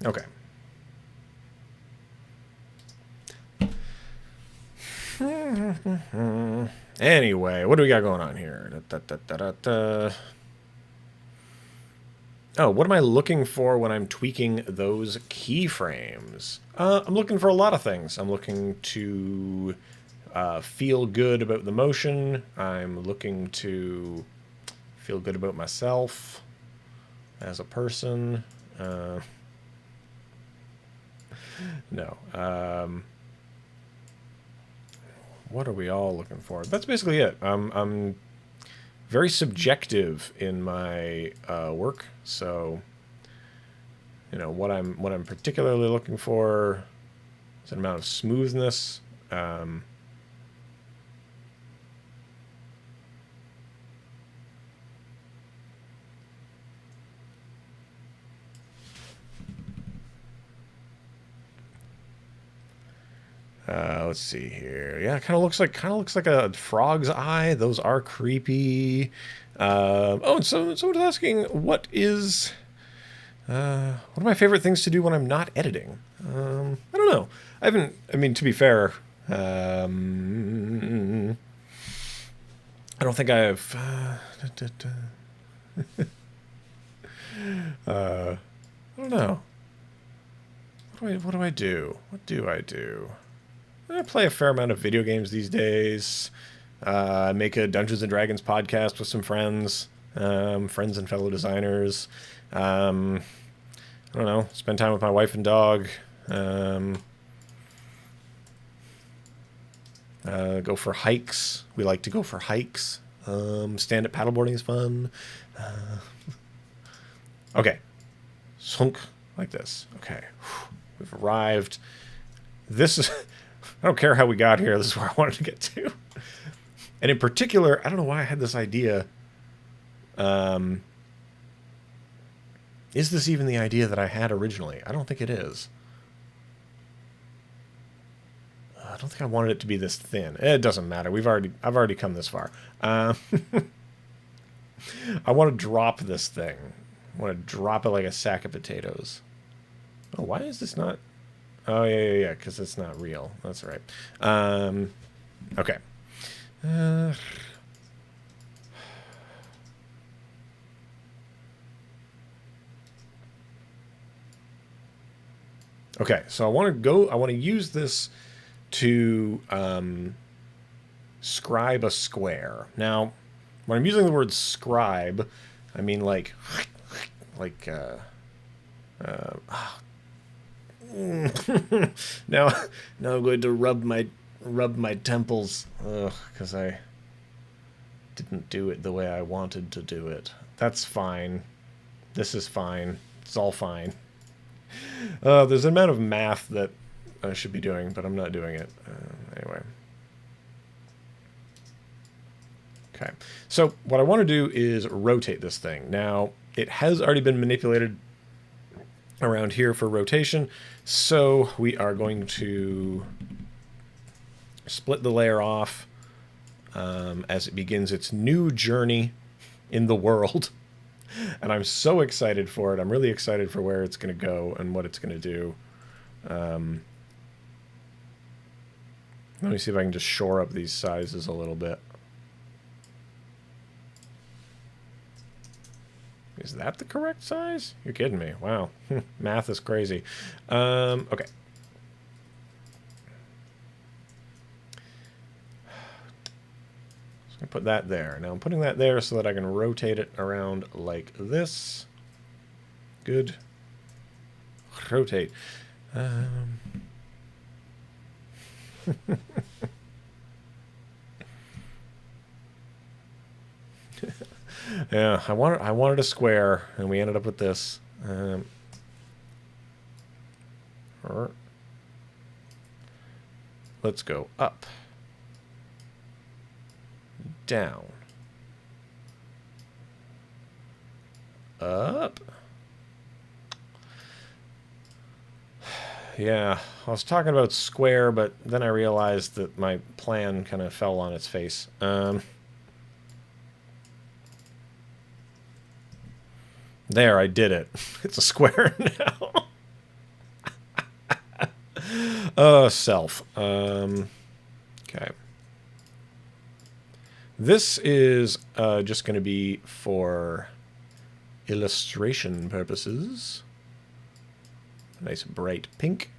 A: Okay. Anyway, what do we got going on here? Oh, what am I looking for when I'm tweaking those keyframes? I'm looking for a lot of things. I'm looking to feel good about the motion. I'm looking to feel good about myself as a person. No. What are we all looking for? That's basically it. I'm very subjective in my work, so what I'm particularly looking for is an amount of smoothness. Let's see here. Yeah, it kind of looks like a frog's eye. Those are creepy. Oh, and someone's asking, what are my favorite things to do when I'm not editing? I don't know. I haven't. I mean, to be fair, I don't think I've. I don't know. What do I do? What do I do? I play a fair amount of video games these days. I make a Dungeons and Dragons podcast with some friends, friends and fellow designers. I don't know. Spend time with my wife and dog. Go for hikes. We like to go for hikes. Stand-up paddleboarding is fun. Okay. Sunk like this. Okay. We've arrived. This is... I don't care how we got here. This is where I wanted to get to. And in particular, I don't know why I had this idea. Is this even the idea that I had originally? I don't think it is. I don't think I wanted it to be this thin. It doesn't matter. I've already come this far. I want to drop this thing. I want to drop it like a sack of potatoes. Oh, why is this not... Oh, yeah, because it's not real. That's right. Okay. Okay, so I want to use this to scribe a square. Now, when I'm using the word scribe, I mean like now I'm going to rub my temples because I didn't do it the way I wanted to do it. That's fine. This is fine. It's all fine. There's an amount of math that I should be doing, but I'm not doing it. Anyway. Okay. So what I want to do is rotate this thing. Now, it has already been manipulated around here for rotation, so we are going to split the layer off as it begins its new journey in the world. And I'm so excited for it. I'm really excited for where it's going to go and what it's going to do. Let me see if I can just shore up these sizes a little bit. Is that the correct size? You're kidding me. Wow. Math is crazy. Okay. So I put that there. Now I'm putting that there so that I can rotate it around like this. Good. Rotate. Yeah, I wanted a square, and we ended up with this. Let's go up, down, up. Yeah, I was talking about square, but then I realized that my plan kind of fell on its face. There, I did it. It's a square now. Self. Okay. This is just going to be for illustration purposes. Nice bright pink.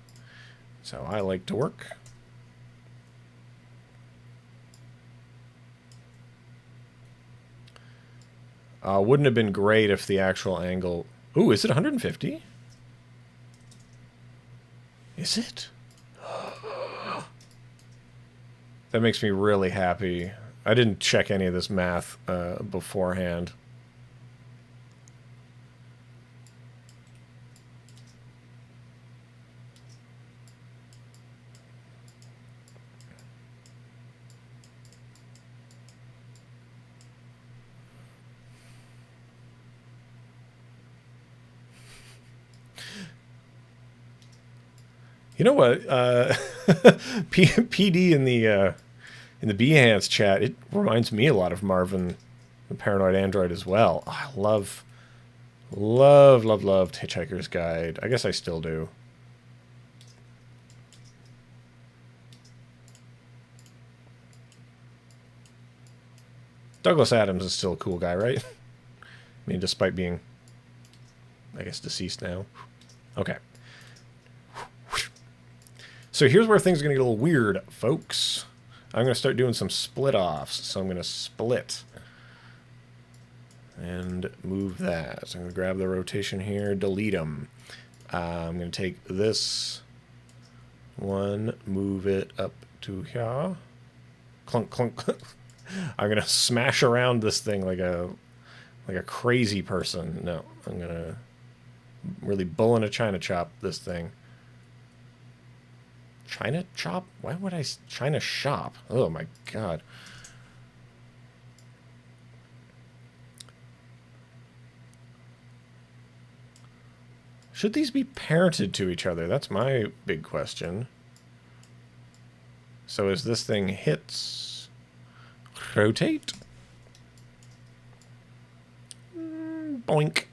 A: So I like to work. Wouldn't have been great if the actual angle... Ooh, is it 150? Is it? That makes me really happy. I didn't check any of this math beforehand. You know what? PD in the Behance chat, it reminds me a lot of Marvin, the Paranoid Android as well. Oh, I loved Hitchhiker's Guide. I guess I still do. Douglas Adams is still a cool guy, right? I mean, despite being, I guess, deceased now. Okay. So here's where things are going to get a little weird, folks. I'm going to start doing some split-offs. So I'm going to split. And move that. So I'm going to grab the rotation here, delete them. I'm going to take this one, move it up to here. Clunk, clunk, clunk. I'm going to smash around this thing like a crazy person. No, I'm going to really bull in a China chop this thing. China chop? Why would I... China shop? Oh my god. Should these be parented to each other? That's my big question. So as this thing hits... Rotate? Boink.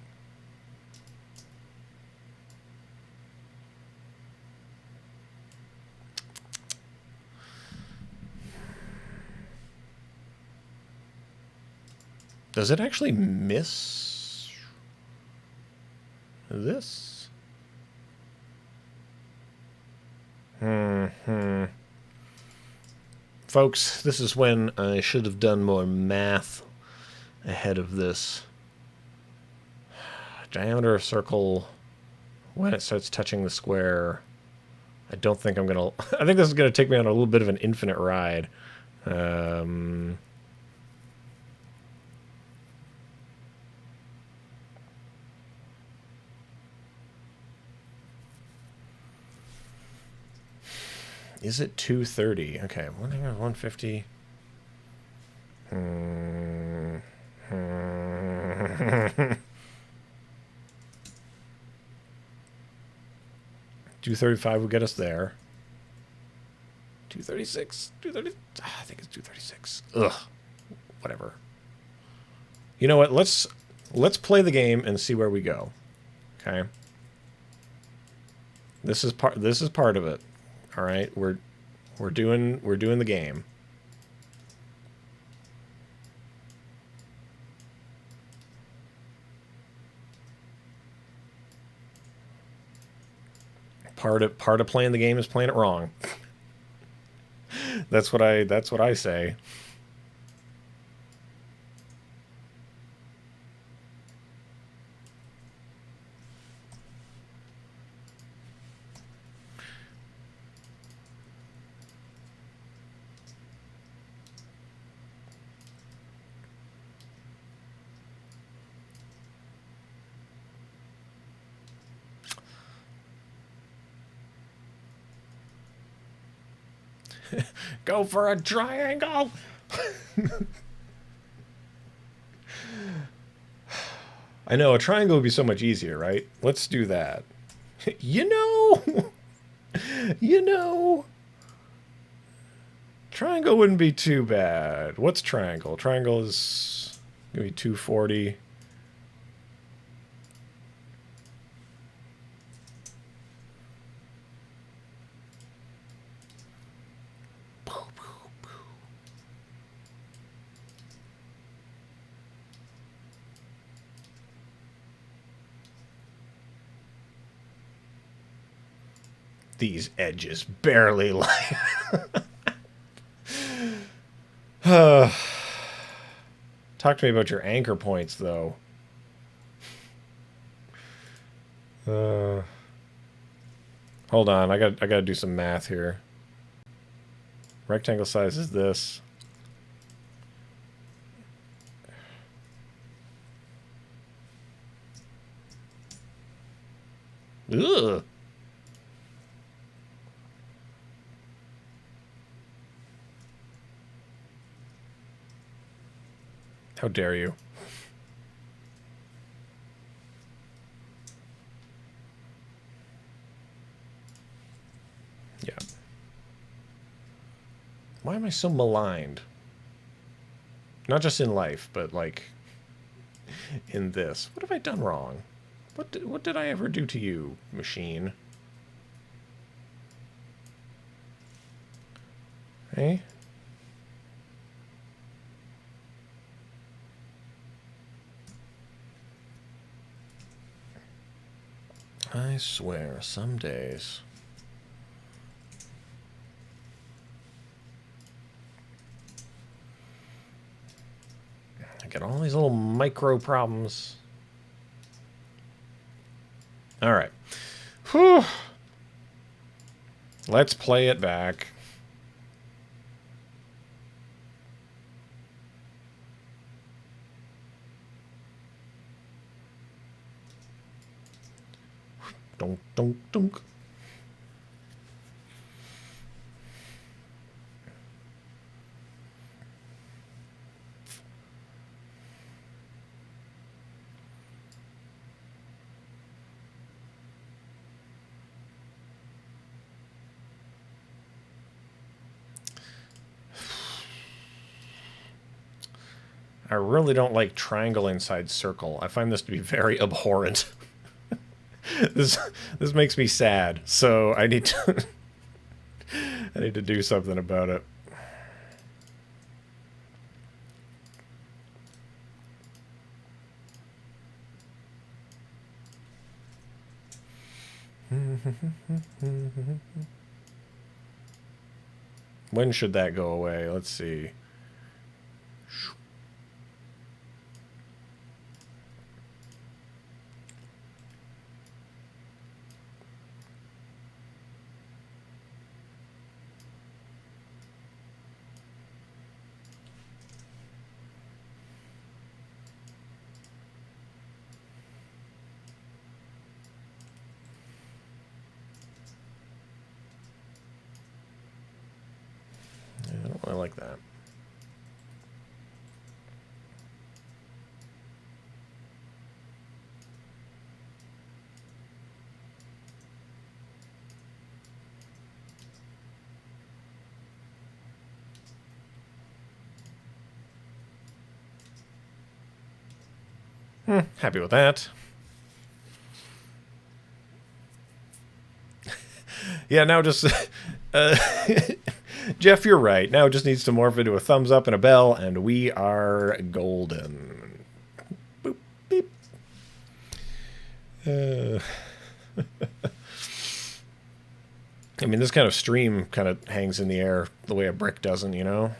A: Does it actually miss this? Folks, this is when I should have done more math ahead of this. Diameter of circle when it starts touching the square. I don't think I'm gonna... I think this is gonna take me on a little bit of an infinite ride. Is it 230? Okay, 150. Hmm. 235 will get us there. 236. 230. I think it's 236. Ugh. Whatever. You know what? Let's play the game and see where we go. Okay. This is part of it. All right. We're doing the game. Part of playing the game is playing it wrong. That's what I say. Go for a triangle. I know, a triangle would be so much easier, right? Let's do that. You know, triangle wouldn't be too bad. What's triangle? Triangle is gonna be 240. these edges barely line. Talk to me about your anchor points, though. Hold on, I gotta do some math here. Rectangle size is this. Ugh. How dare you? Yeah. Why am I so maligned? Not just in life, but like in this. What have I done wrong? What did I ever do to you, machine? Hey? I swear, some days. I get all these little micro problems. All right. Whew. Let's play it back. Dunk, dunk, dunk. I really don't like triangle inside circle. I find this to be very abhorrent. This makes me sad, so I need to I need to do something about it. When should that go away? Let's see. I don't really like that. Happy with that. Yeah, now just... Jeff, you're right. Now it just needs to morph into a thumbs up and a bell, and we are golden. Boop, beep. I mean, this kind of stream kind of hangs in the air the way a brick doesn't, you know?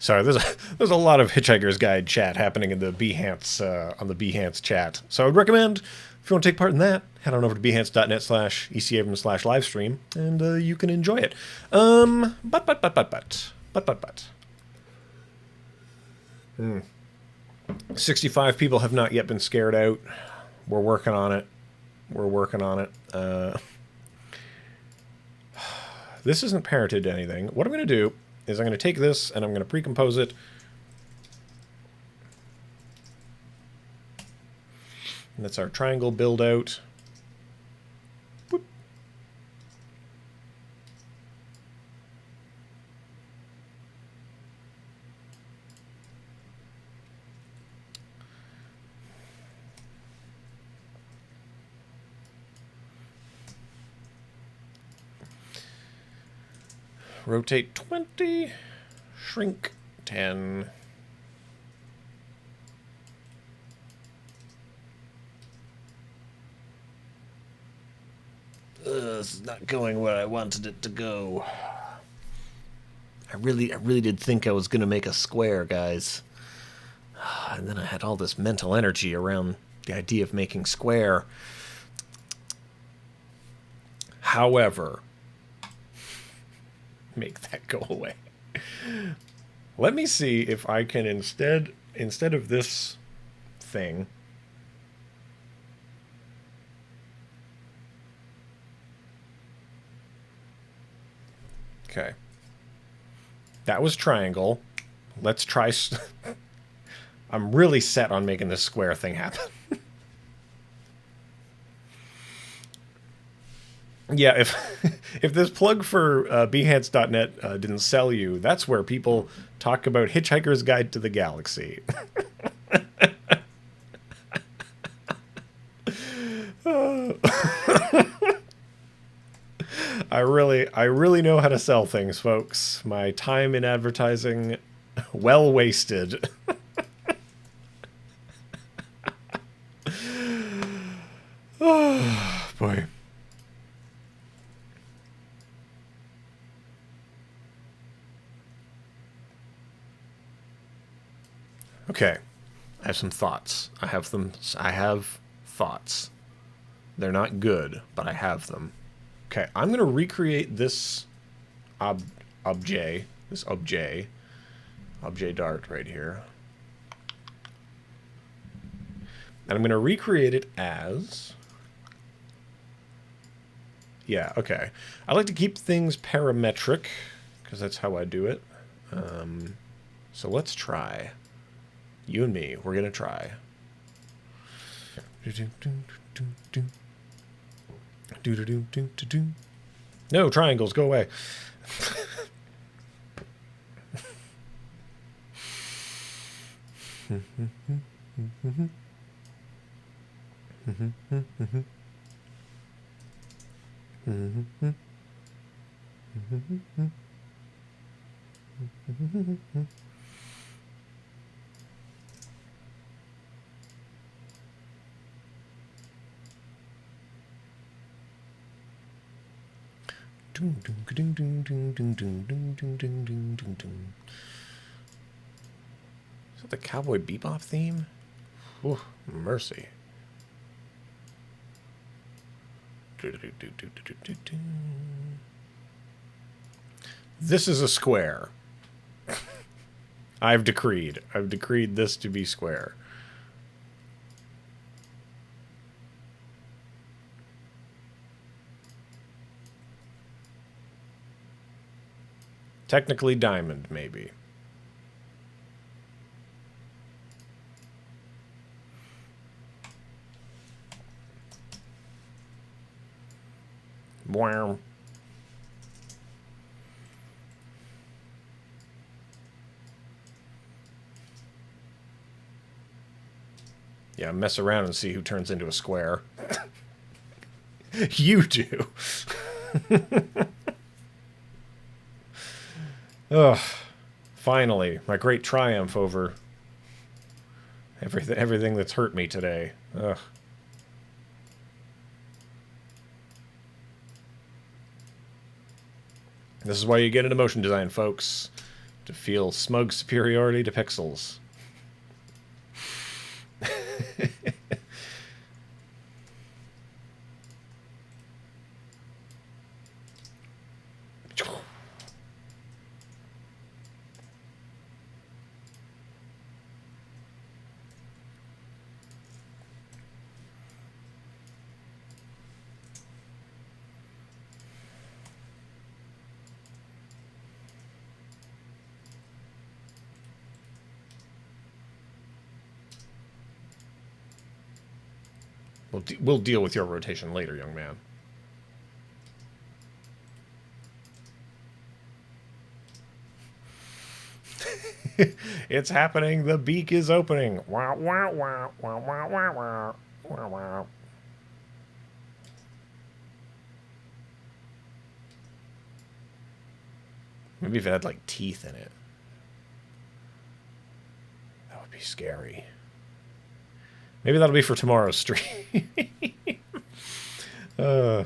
A: Sorry, there's a lot of Hitchhiker's Guide chat happening in the Behance on the Behance chat. So I would recommend, if you want to take part in that, head on over to behance.net/ecabrams/livestream, and you can enjoy it. But. 65 people have not yet been scared out. We're working on it. This isn't parented to anything. What I'm going to do is I'm going to take this and I'm going to pre-compose it. And that's our triangle build out. Boop. Rotate 20. Shrink 10. This is not going where I wanted it to go. I really did think I was going to make a square, guys. And then I had all this mental energy around the idea of making square. However, make that go away. Let me see if I can instead of this thing. Okay. That was triangle. Let's try... I'm really set on making this square thing happen. Yeah, if this plug for Behance.net didn't sell you, that's where people talk about Hitchhiker's Guide to the Galaxy. I really know how to sell things, folks. My time in advertising, well wasted. Oh, boy. Okay. I have some thoughts. I have thoughts. They're not good, but I have them. Okay, I'm going to recreate this objet dart right here. And I'm going to recreate it as... Yeah, okay. I like to keep things parametric, because that's how I do it. So let's try. You and me, we're going to try. No, triangles, go away. Is that the Cowboy Bebop theme? Oh, mercy. This is a square. I've decreed this to be square. Technically diamond, maybe. Wow. Yeah, mess around and see who turns into a square. You do. Ugh. Finally, my great triumph over everything that's hurt me today. Ugh. This is why you get into motion design, folks. To feel smug superiority to pixels. We'll deal with your rotation later, young man. It's happening. The beak is opening. Wow, wow, wow, wow, wow, wow, wow, wow, wow. Maybe if it had, like, teeth in it. That would be scary. Maybe that'll be for tomorrow's stream. uh...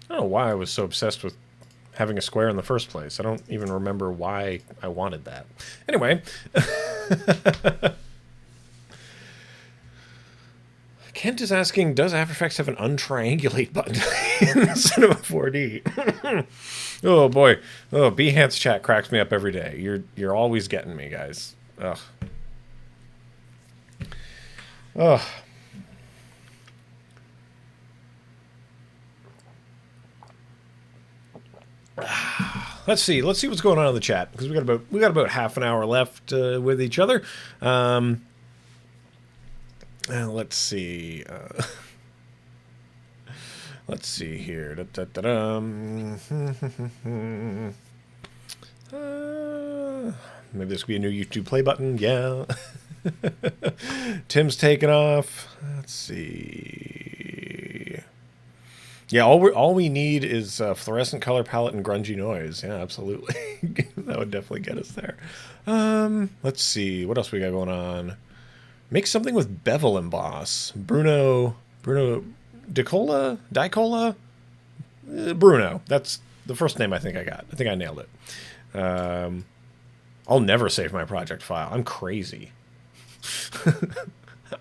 A: I don't know why I was so obsessed with having a square in the first place. I don't even remember why I wanted that. Anyway. Kent is asking, does After Effects have an untriangulate button in Cinema 4D? Oh, boy. Oh, Behance chat cracks me up every day. You're always getting me, guys. Ugh. Ugh. Let's see what's going on in the chat, because we got about half an hour left with each other. Let's see. Let's see here. Maybe this could be a new YouTube play button. Yeah. Tim's taking off. Let's see. Yeah, all we need is a fluorescent color palette and grungy noise. Yeah, absolutely. That would definitely get us there. Let's see. What else we got going on? Make something with bevel emboss. Bruno Dicola? Bruno. That's the first name I think I got. I think I nailed it. I'll never save my project file. I'm crazy.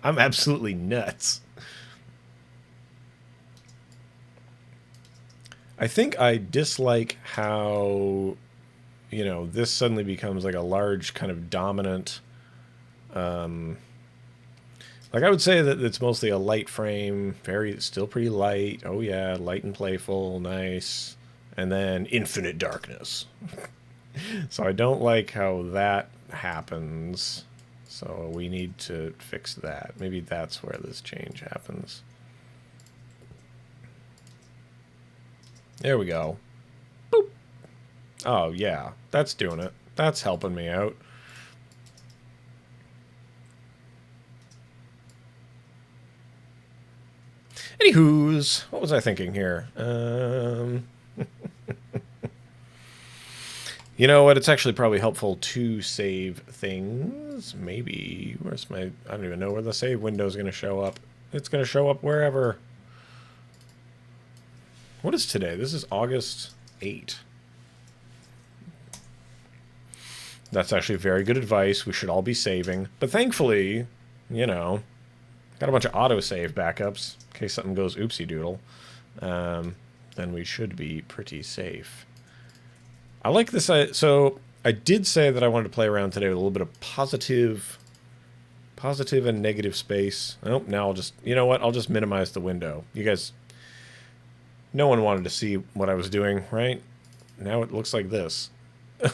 A: I'm absolutely nuts. I think I dislike how, this suddenly becomes like a large kind of dominant, like I would say that it's mostly a light frame, still pretty light. Oh yeah, light and playful, nice. And then infinite darkness. So I don't like how that happens. So we need to fix that. Maybe that's where this change happens. There we go. Boop. Oh, yeah. That's doing it. That's helping me out. Anywho's, what was I thinking here? You know what? It's actually probably helpful to save things. Maybe. Where's my... I don't even know where the save window is going to show up. It's going to show up wherever. What is today? This is August 8. That's actually very good advice. We should all be saving. But thankfully, got a bunch of autosave backups in case something goes oopsie doodle. Then we should be pretty safe. I like this. So I did say that I wanted to play around today with a little bit of positive and negative space. Oh, now I'll just, I'll just minimize the window. You guys... No one wanted to see what I was doing, right? Now it looks like this.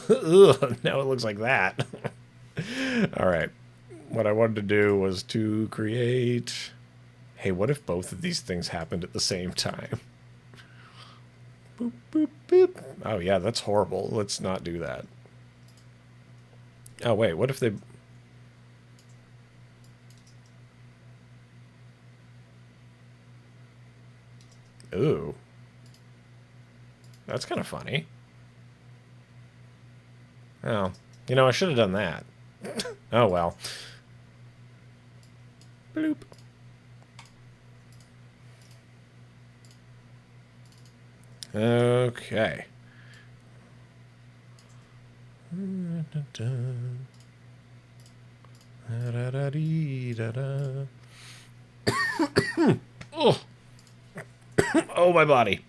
A: Ugh, now it looks like that. All right. What I wanted to do was to create... Hey, what if both of these things happened at the same time? Boop, boop, boop. Oh, yeah, that's horrible. Let's not do that. Oh, wait, what if they... Ooh. That's kind of funny. Oh. You know, I should have done that. Oh, well. Bloop. Okay. Oh. Oh, my body.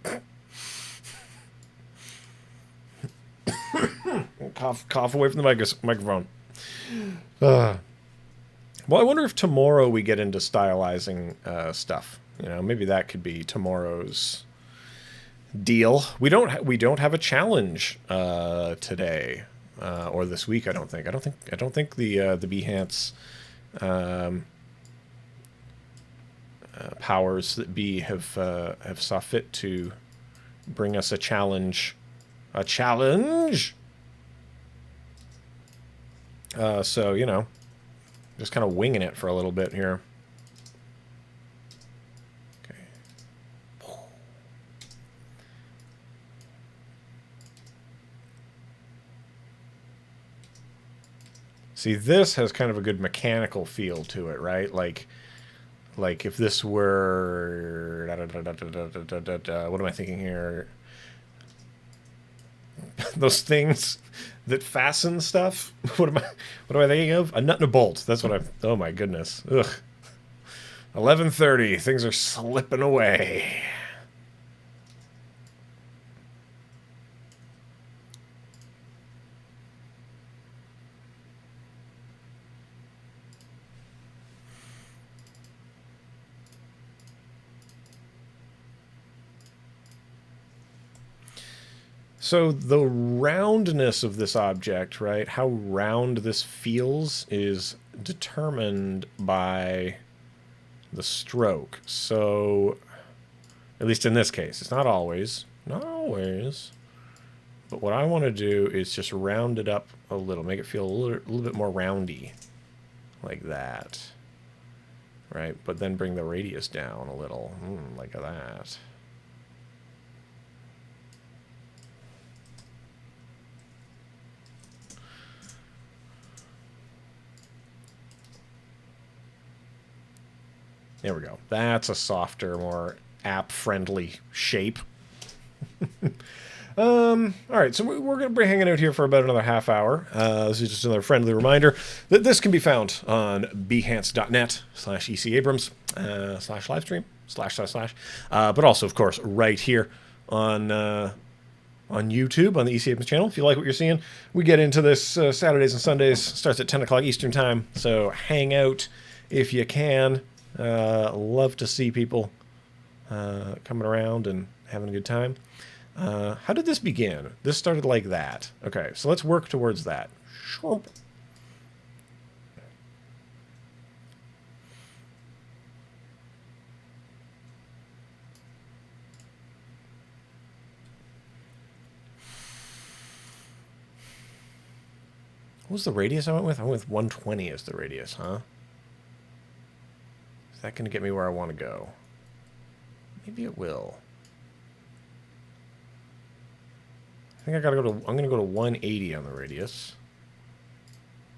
A: Cough away from the microphone. Well, I wonder if tomorrow we get into stylizing stuff. You know, maybe that could be tomorrow's deal. We don't have a challenge today or this week. I don't think the Behance powers that be have saw fit to bring us a challenge. A challenge. So you know, just kind of winging it for a little bit here. See, this has kind of a good mechanical feel to it, right? Like if this were... what am I thinking here? Those things that fasten stuff? What am I thinking of? A nut and a bolt. That's what I'm... Oh, my goodness. Ugh. 11:30. Things are slipping away. So the roundness of this object, right, how round this feels is determined by the stroke. So, at least in this case, it's not always, but what I want to do is just round it up a little, make it feel a little bit more roundy, like that, right, but then bring the radius down a little, like that. There we go. That's a softer, more app-friendly shape. All right, so we're going to be hanging out here for about another half hour. This is just another friendly reminder that this can be found on behance.net/ECAbrams /livestream / but also, of course, right here on YouTube, on the EC Abrams channel. If you like what you're seeing, we get into this Saturdays and Sundays. Starts at 10 o'clock Eastern time, so hang out if you can. Love to see people coming around and having a good time. How did this begin? This started like that. Okay, so let's work towards that. What was the radius I went with? I went with 120 as the radius, huh? Is that going to get me where I want to go? Maybe it will. I think I'm going to go to 180 on the radius.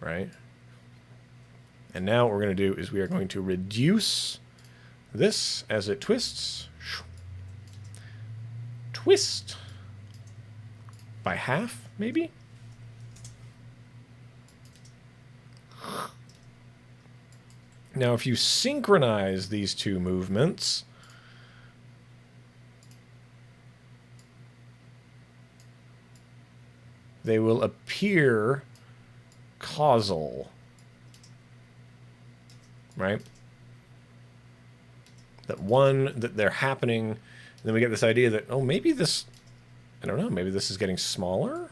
A: Right? And now what we're going to do is we are going to reduce this as it twists. Twist. By half, maybe? Now, if you synchronize these two movements, they will appear causal, right? That they're happening, and then we get this idea that, oh, maybe this, I don't know, maybe this is getting smaller?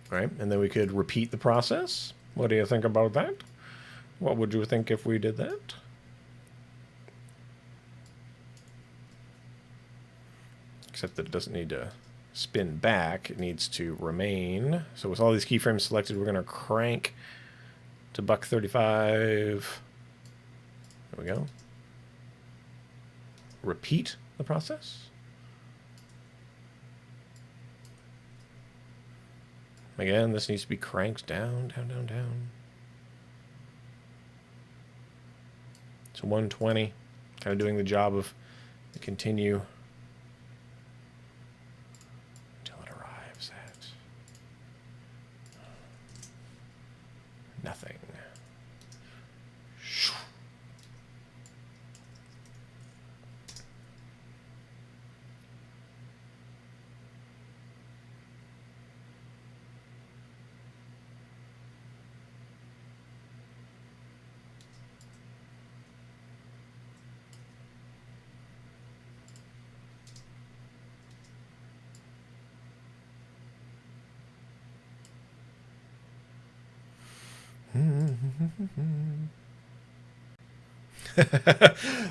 A: Right, and then we could repeat the process. What do you think about that? What would you think if we did that? Except that it doesn't need to spin back. It needs to remain. So with all these keyframes selected, we're going to crank to buck 35. There we go. repeat the process. Again, this needs to be cranked down, down, down, down. So 120, kind of doing the job of the continue until it arrives at nothing.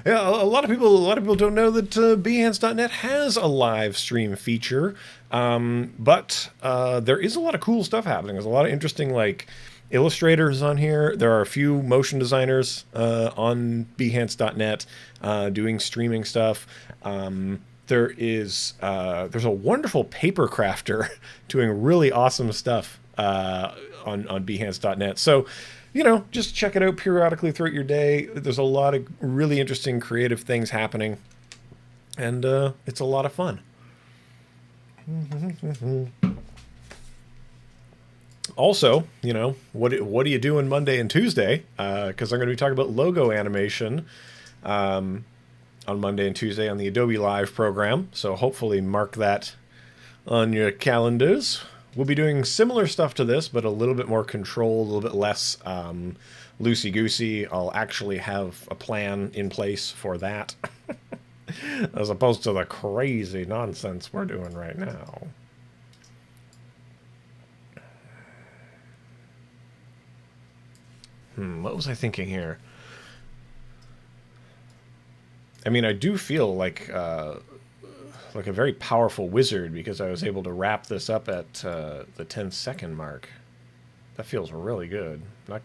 A: Yeah, a lot of people don't know that Behance.net has a live stream feature, but there is a lot of cool stuff happening. There's a lot of interesting like illustrators on here. There are a few motion designers on Behance.net doing streaming stuff. There's a wonderful paper crafter doing really awesome stuff on Behance.net. So, just check it out periodically throughout your day. There's a lot of really interesting creative things happening, and it's a lot of fun. Also, what are you doing Monday and Tuesday? Because I'm going to be talking about logo animation on Monday and Tuesday on the Adobe Live program. So hopefully mark that on your calendars. We'll be doing similar stuff to this, but a little bit more controlled, a little bit less loosey-goosey. I'll actually have a plan in place for that, as opposed to the crazy nonsense we're doing right now. What was I thinking here? I mean, I do feel like a very powerful wizard because I was able to wrap this up at the 10-second mark. That feels really good.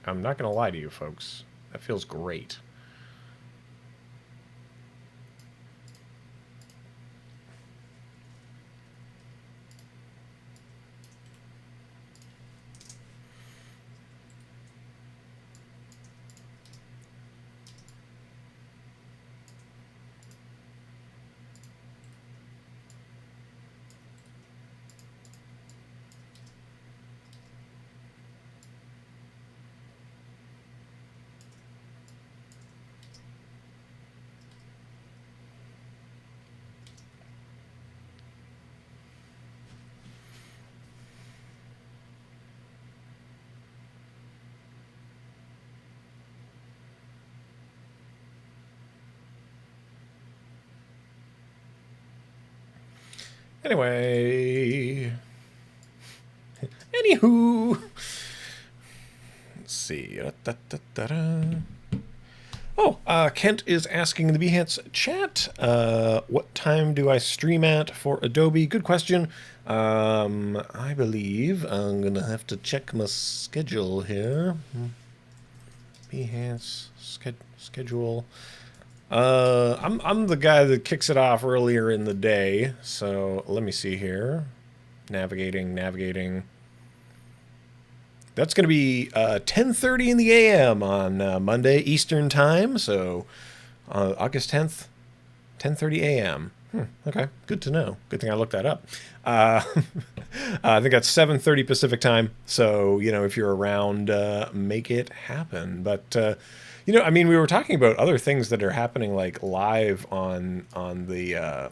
A: I'm not going to lie to you, folks. That feels great. Anyway. Anywho. Let's see. Kent is asking in the Behance chat, what time do I stream at for Adobe? Good question. I believe I'm going to have to check my schedule here. Behance schedule. I'm the guy that kicks it off earlier in the day, so let me see here. Navigating. That's going to be 10:30 in the a.m. on Monday Eastern Time, so August 10th, 10:30 a.m. Okay, good to know. Good thing I looked that up. I think that's 7:30 Pacific Time, so, if you're around, make it happen. But, we were talking about other things that are happening, like, live on the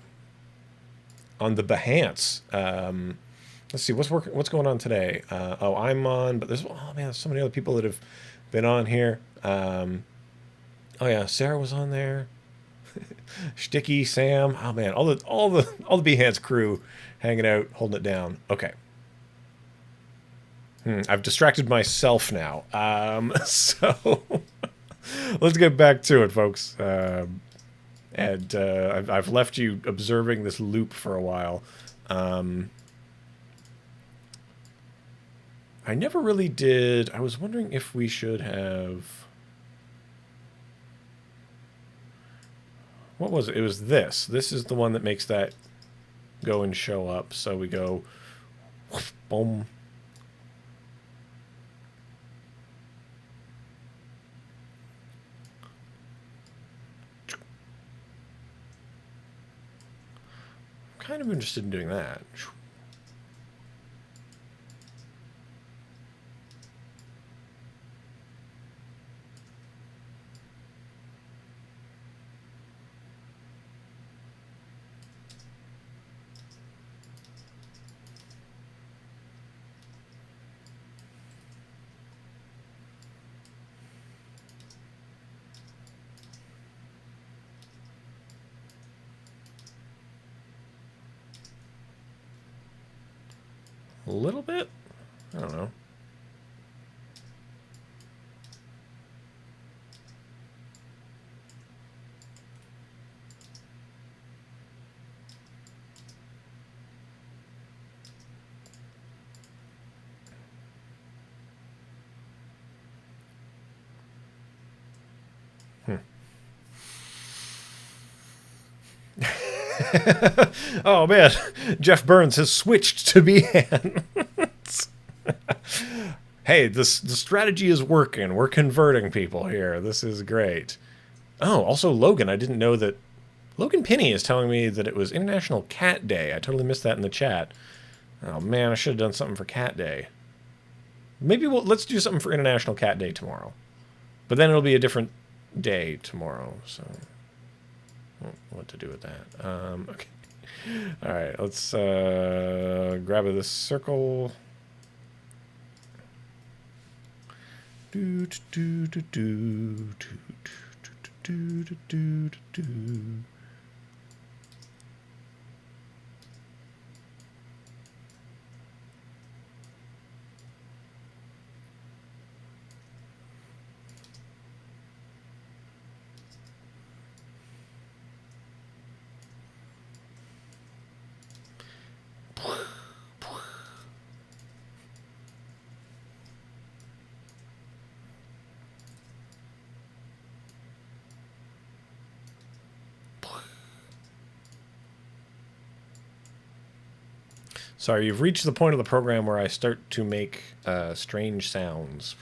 A: Behance. Let's see, what's going on today? I'm on, but there's so many other people that have been on here. Sarah was on there. Sticky, Sam. Oh man, all the Behance crew hanging out, holding it down. Okay. I've distracted myself now. So let's get back to it, folks. I've left you observing this loop for a while. I never really did. I was wondering if we should have... What was it? It was this. This is the one that makes that go and show up. So we go, boom. I'm kind of interested in doing that. A little bit? I don't know. Oh man, Jeff Burns has switched to Behance. Hey, the strategy is working. We're converting people here. This is great. Oh, also Logan. I didn't know that. Logan Pinney is telling me that it was International Cat Day. I totally missed that in the chat. Oh man, I should have done something for Cat Day. Maybe let's do something for International Cat Day tomorrow. But then it'll be a different day tomorrow. So, what to do with that? Okay. All right, let's grab this circle. Do do do do do do do do do. Sorry, you've reached the point of the program where I start to make strange sounds.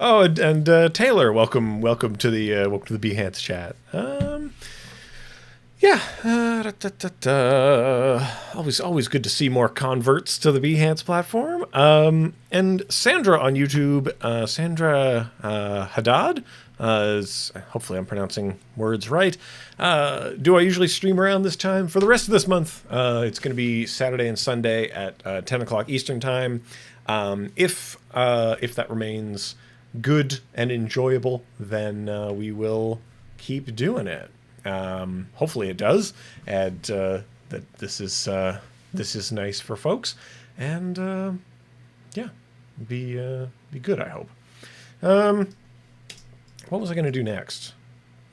A: Oh, and Taylor, welcome to the Behance chat. Yeah, always good to see more converts to the Behance platform. And Sandra on YouTube, Sandra Haddad. Hopefully I'm pronouncing words right. Do I usually stream around this time? For the rest of this month, it's going to be Saturday and Sunday at 10 o'clock Eastern time. If that remains good and enjoyable, then we will keep doing it. Hopefully it does, and that this is nice for folks, and yeah, be good. I hope. What was I going to do next?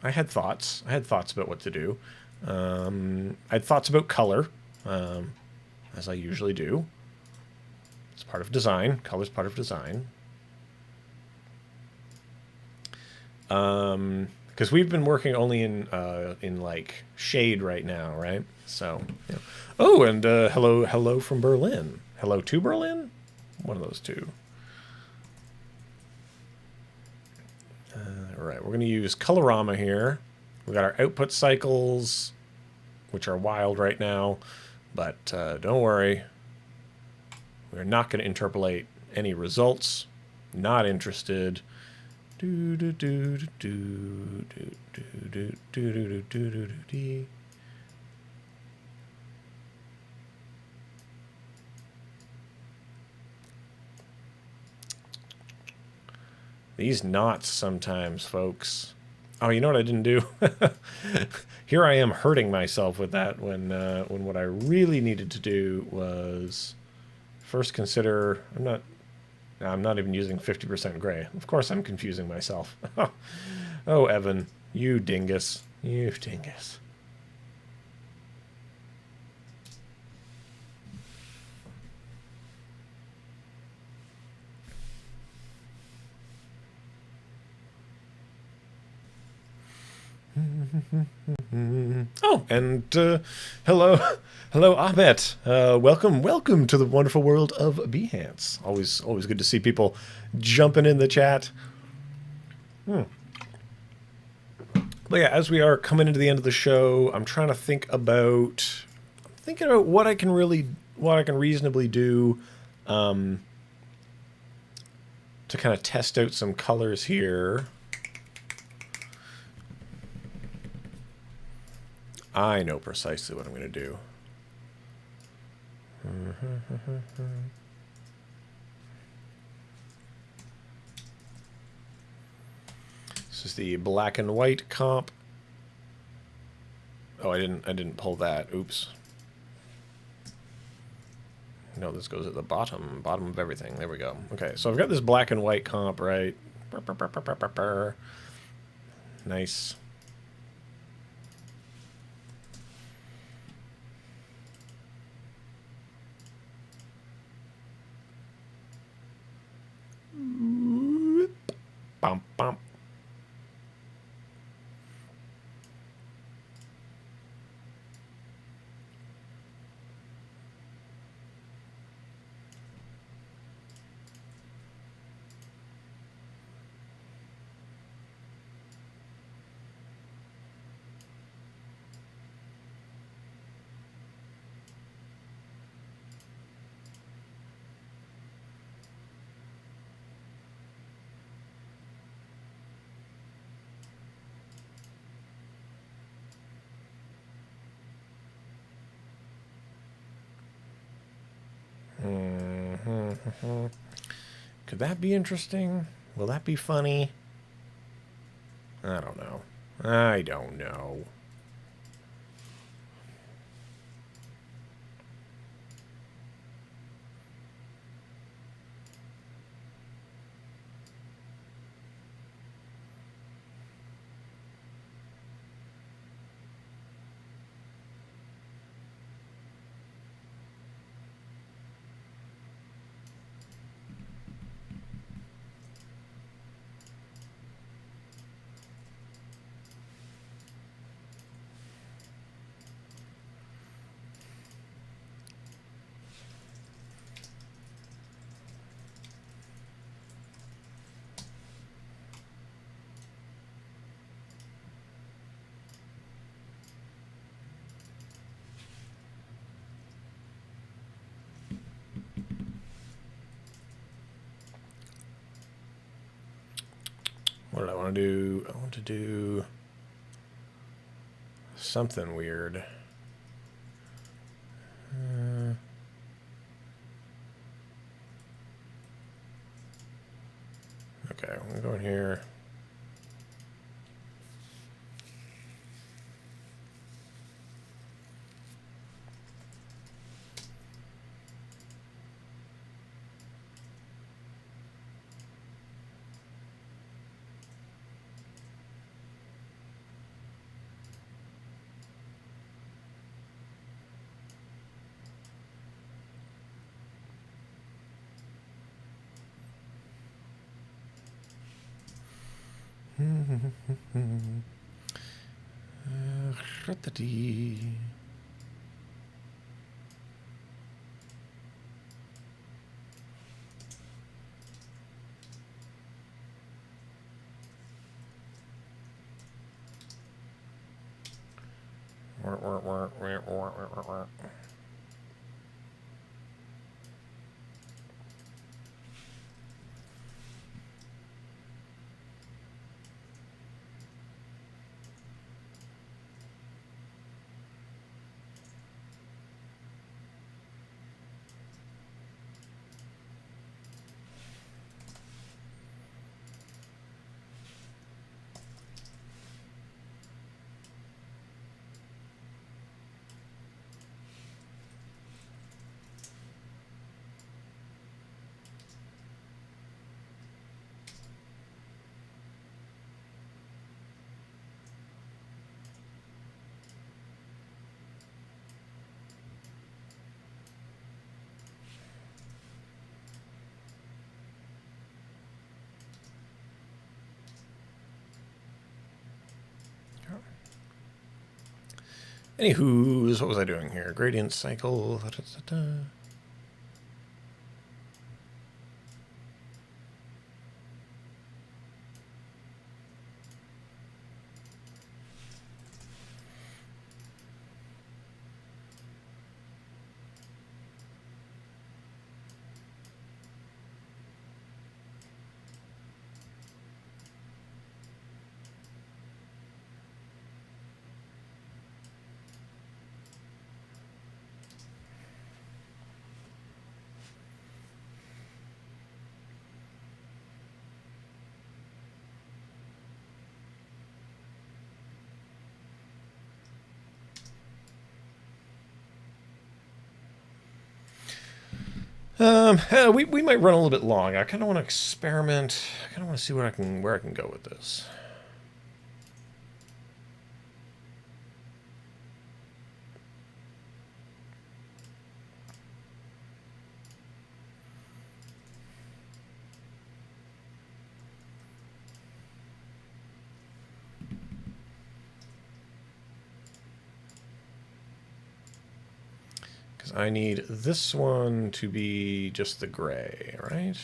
A: I had thoughts about what to do. I had thoughts about color, as I usually do. part of design. Color's part of design. Because we've been working only in like shade right now, right? So, yeah. Oh, and hello from Berlin. Hello to Berlin. One of those two. All right, we're going to use Colorama here. We got our output cycles, which are wild right now, but don't worry. We're not going to interpolate any results. Not interested. Do do do do do do do do do do do do. These knots sometimes, folks. Oh, you know what I didn't do? Here I am hurting myself with that when what I really needed to do was first consider. I'm not even using 50% gray. Of course, I'm confusing myself. Oh, Evan, you dingus, you dingus. Oh, and hello, Ahmet. Welcome to the wonderful world of Behance. Always good to see people jumping in the chat. But yeah, as we are coming into the end of the show, I'm trying to think about what I can reasonably do to kind of test out some colors here. I know precisely what I'm going to do. This is the black and white comp. Oh, I didn't pull that. Oops. No, this goes at the bottom of everything. There we go. Okay, so I've got this black and white comp, right? Nice. Bump, bump. Could that be interesting? Will that be funny? I don't know. I don't know. What did I want to do? I want to do something weird. Okay, I'm going to go in here. Anywho, what was I doing here? Gradient cycle. We might run a little bit long. I kind of want to experiment. I kind of want to see where I can go with this. I need this one to be just the gray, right?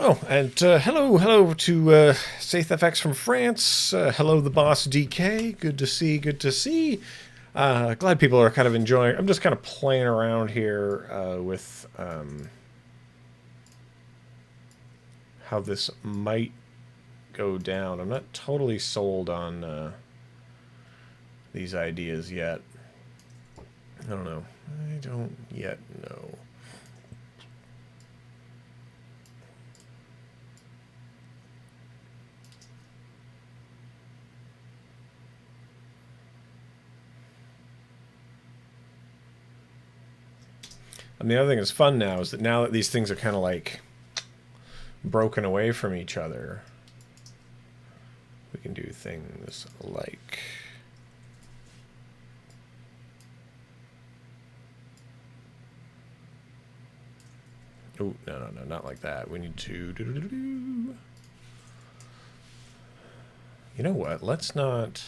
A: Oh, and hello to SaithFX from France. Hello, the boss DK. Good to see. Good to see. Glad people are kind of enjoying. I'm just kind of playing around here with how this might go down. I'm not totally sold on these ideas yet. I don't know. I don't yet know. And the other thing that's fun now is that now that these things are kind of like broken away from each other, we can do things like... Oh, no, not like that. We need to... You know what? Let's not...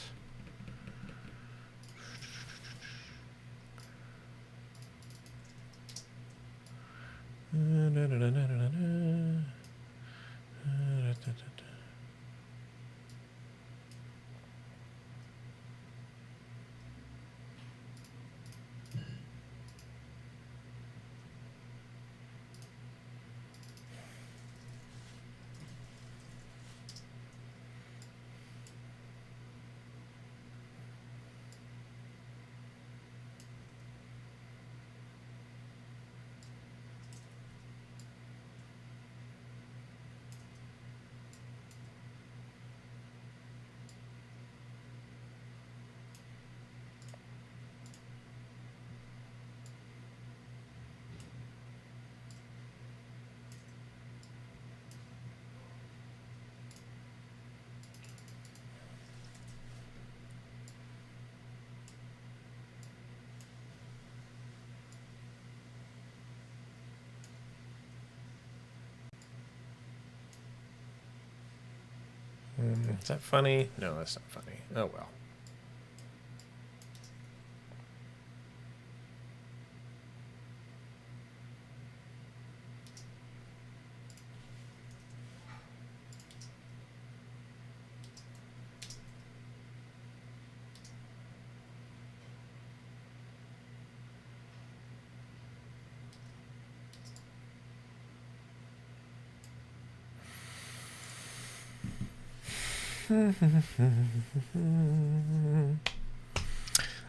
A: Is that funny? No, that's not funny. Oh, well.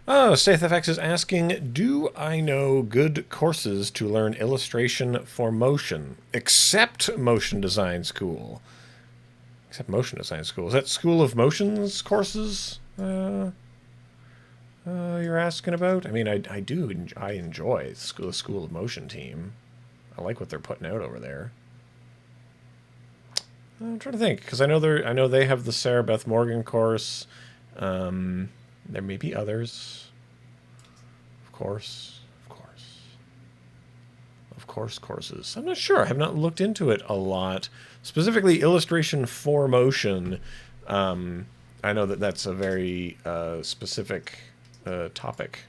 A: Oh, StathFX is asking, do I know good courses to learn illustration for motion? Except Motion Design School. Except Motion Design School. Is that School of Motions courses you're asking about? I mean, I enjoy the School of Motion team. I like what they're putting out over there. I'm trying to think, because I know they have the Sarah Beth Morgan course. There may be others. Of course, courses. I'm not sure. I have not looked into it a lot. Specifically, illustration for motion. I know that that's a very specific topic.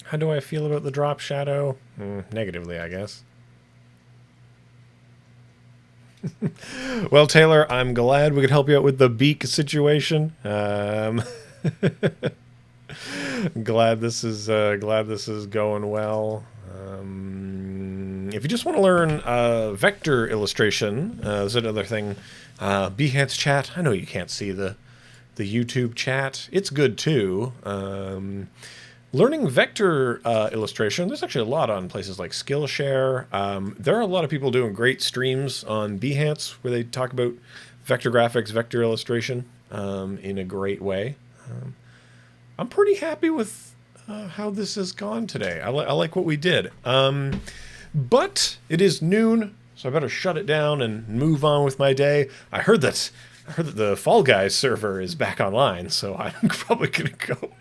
A: How do I feel about the drop shadow? Negatively, I guess. Well, Taylor, I'm glad we could help you out with the beak situation. Glad this is going well. If you just want to learn vector illustration, there's another thing. Behance chat. I know you can't see the YouTube chat. It's good too. Learning vector illustration, there's actually a lot on places like Skillshare. There are a lot of people doing great streams on Behance where they talk about vector graphics, vector illustration in a great way. I'm pretty happy with how this has gone today. I like what we did. But it is noon, so I better shut it down and move on with my day. I heard that the Fall Guys server is back online, so I'm probably going to go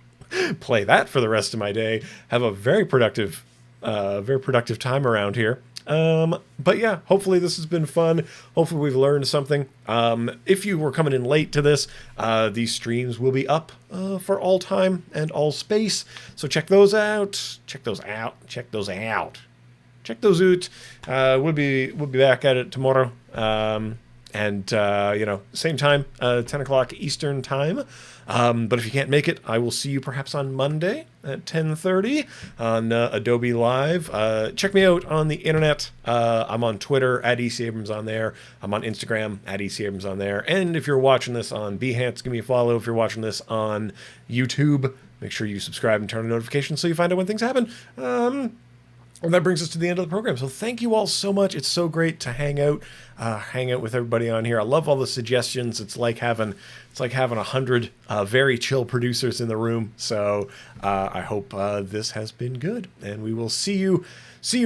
A: play that for the rest of my day. Have a very productive time around here. But yeah, hopefully this has been fun. Hopefully we've learned something. If you were coming in late to this, these streams will be up for all time and all space. So check those out. We'll be back at it tomorrow. And, same time, 10 o'clock Eastern time. But if you can't make it, I will see you perhaps on Monday at 10:30 on Adobe Live. Check me out on the internet. I'm on Twitter, at EC Abrams on there. I'm on Instagram, at EC Abrams on there. And if you're watching this on Behance, give me a follow. If you're watching this on YouTube, make sure you subscribe and turn on notifications so you find out when things happen. And that brings us to the end of the program. So thank you all so much. It's so great to hang out with everybody on here. I love all the suggestions. It's like having 100 very chill producers in the room. So I hope this has been good, and we will see you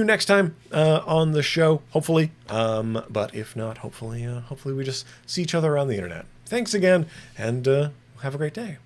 A: next time on the show. Hopefully, but if not, hopefully we just see each other on the internet. Thanks again, and have a great day.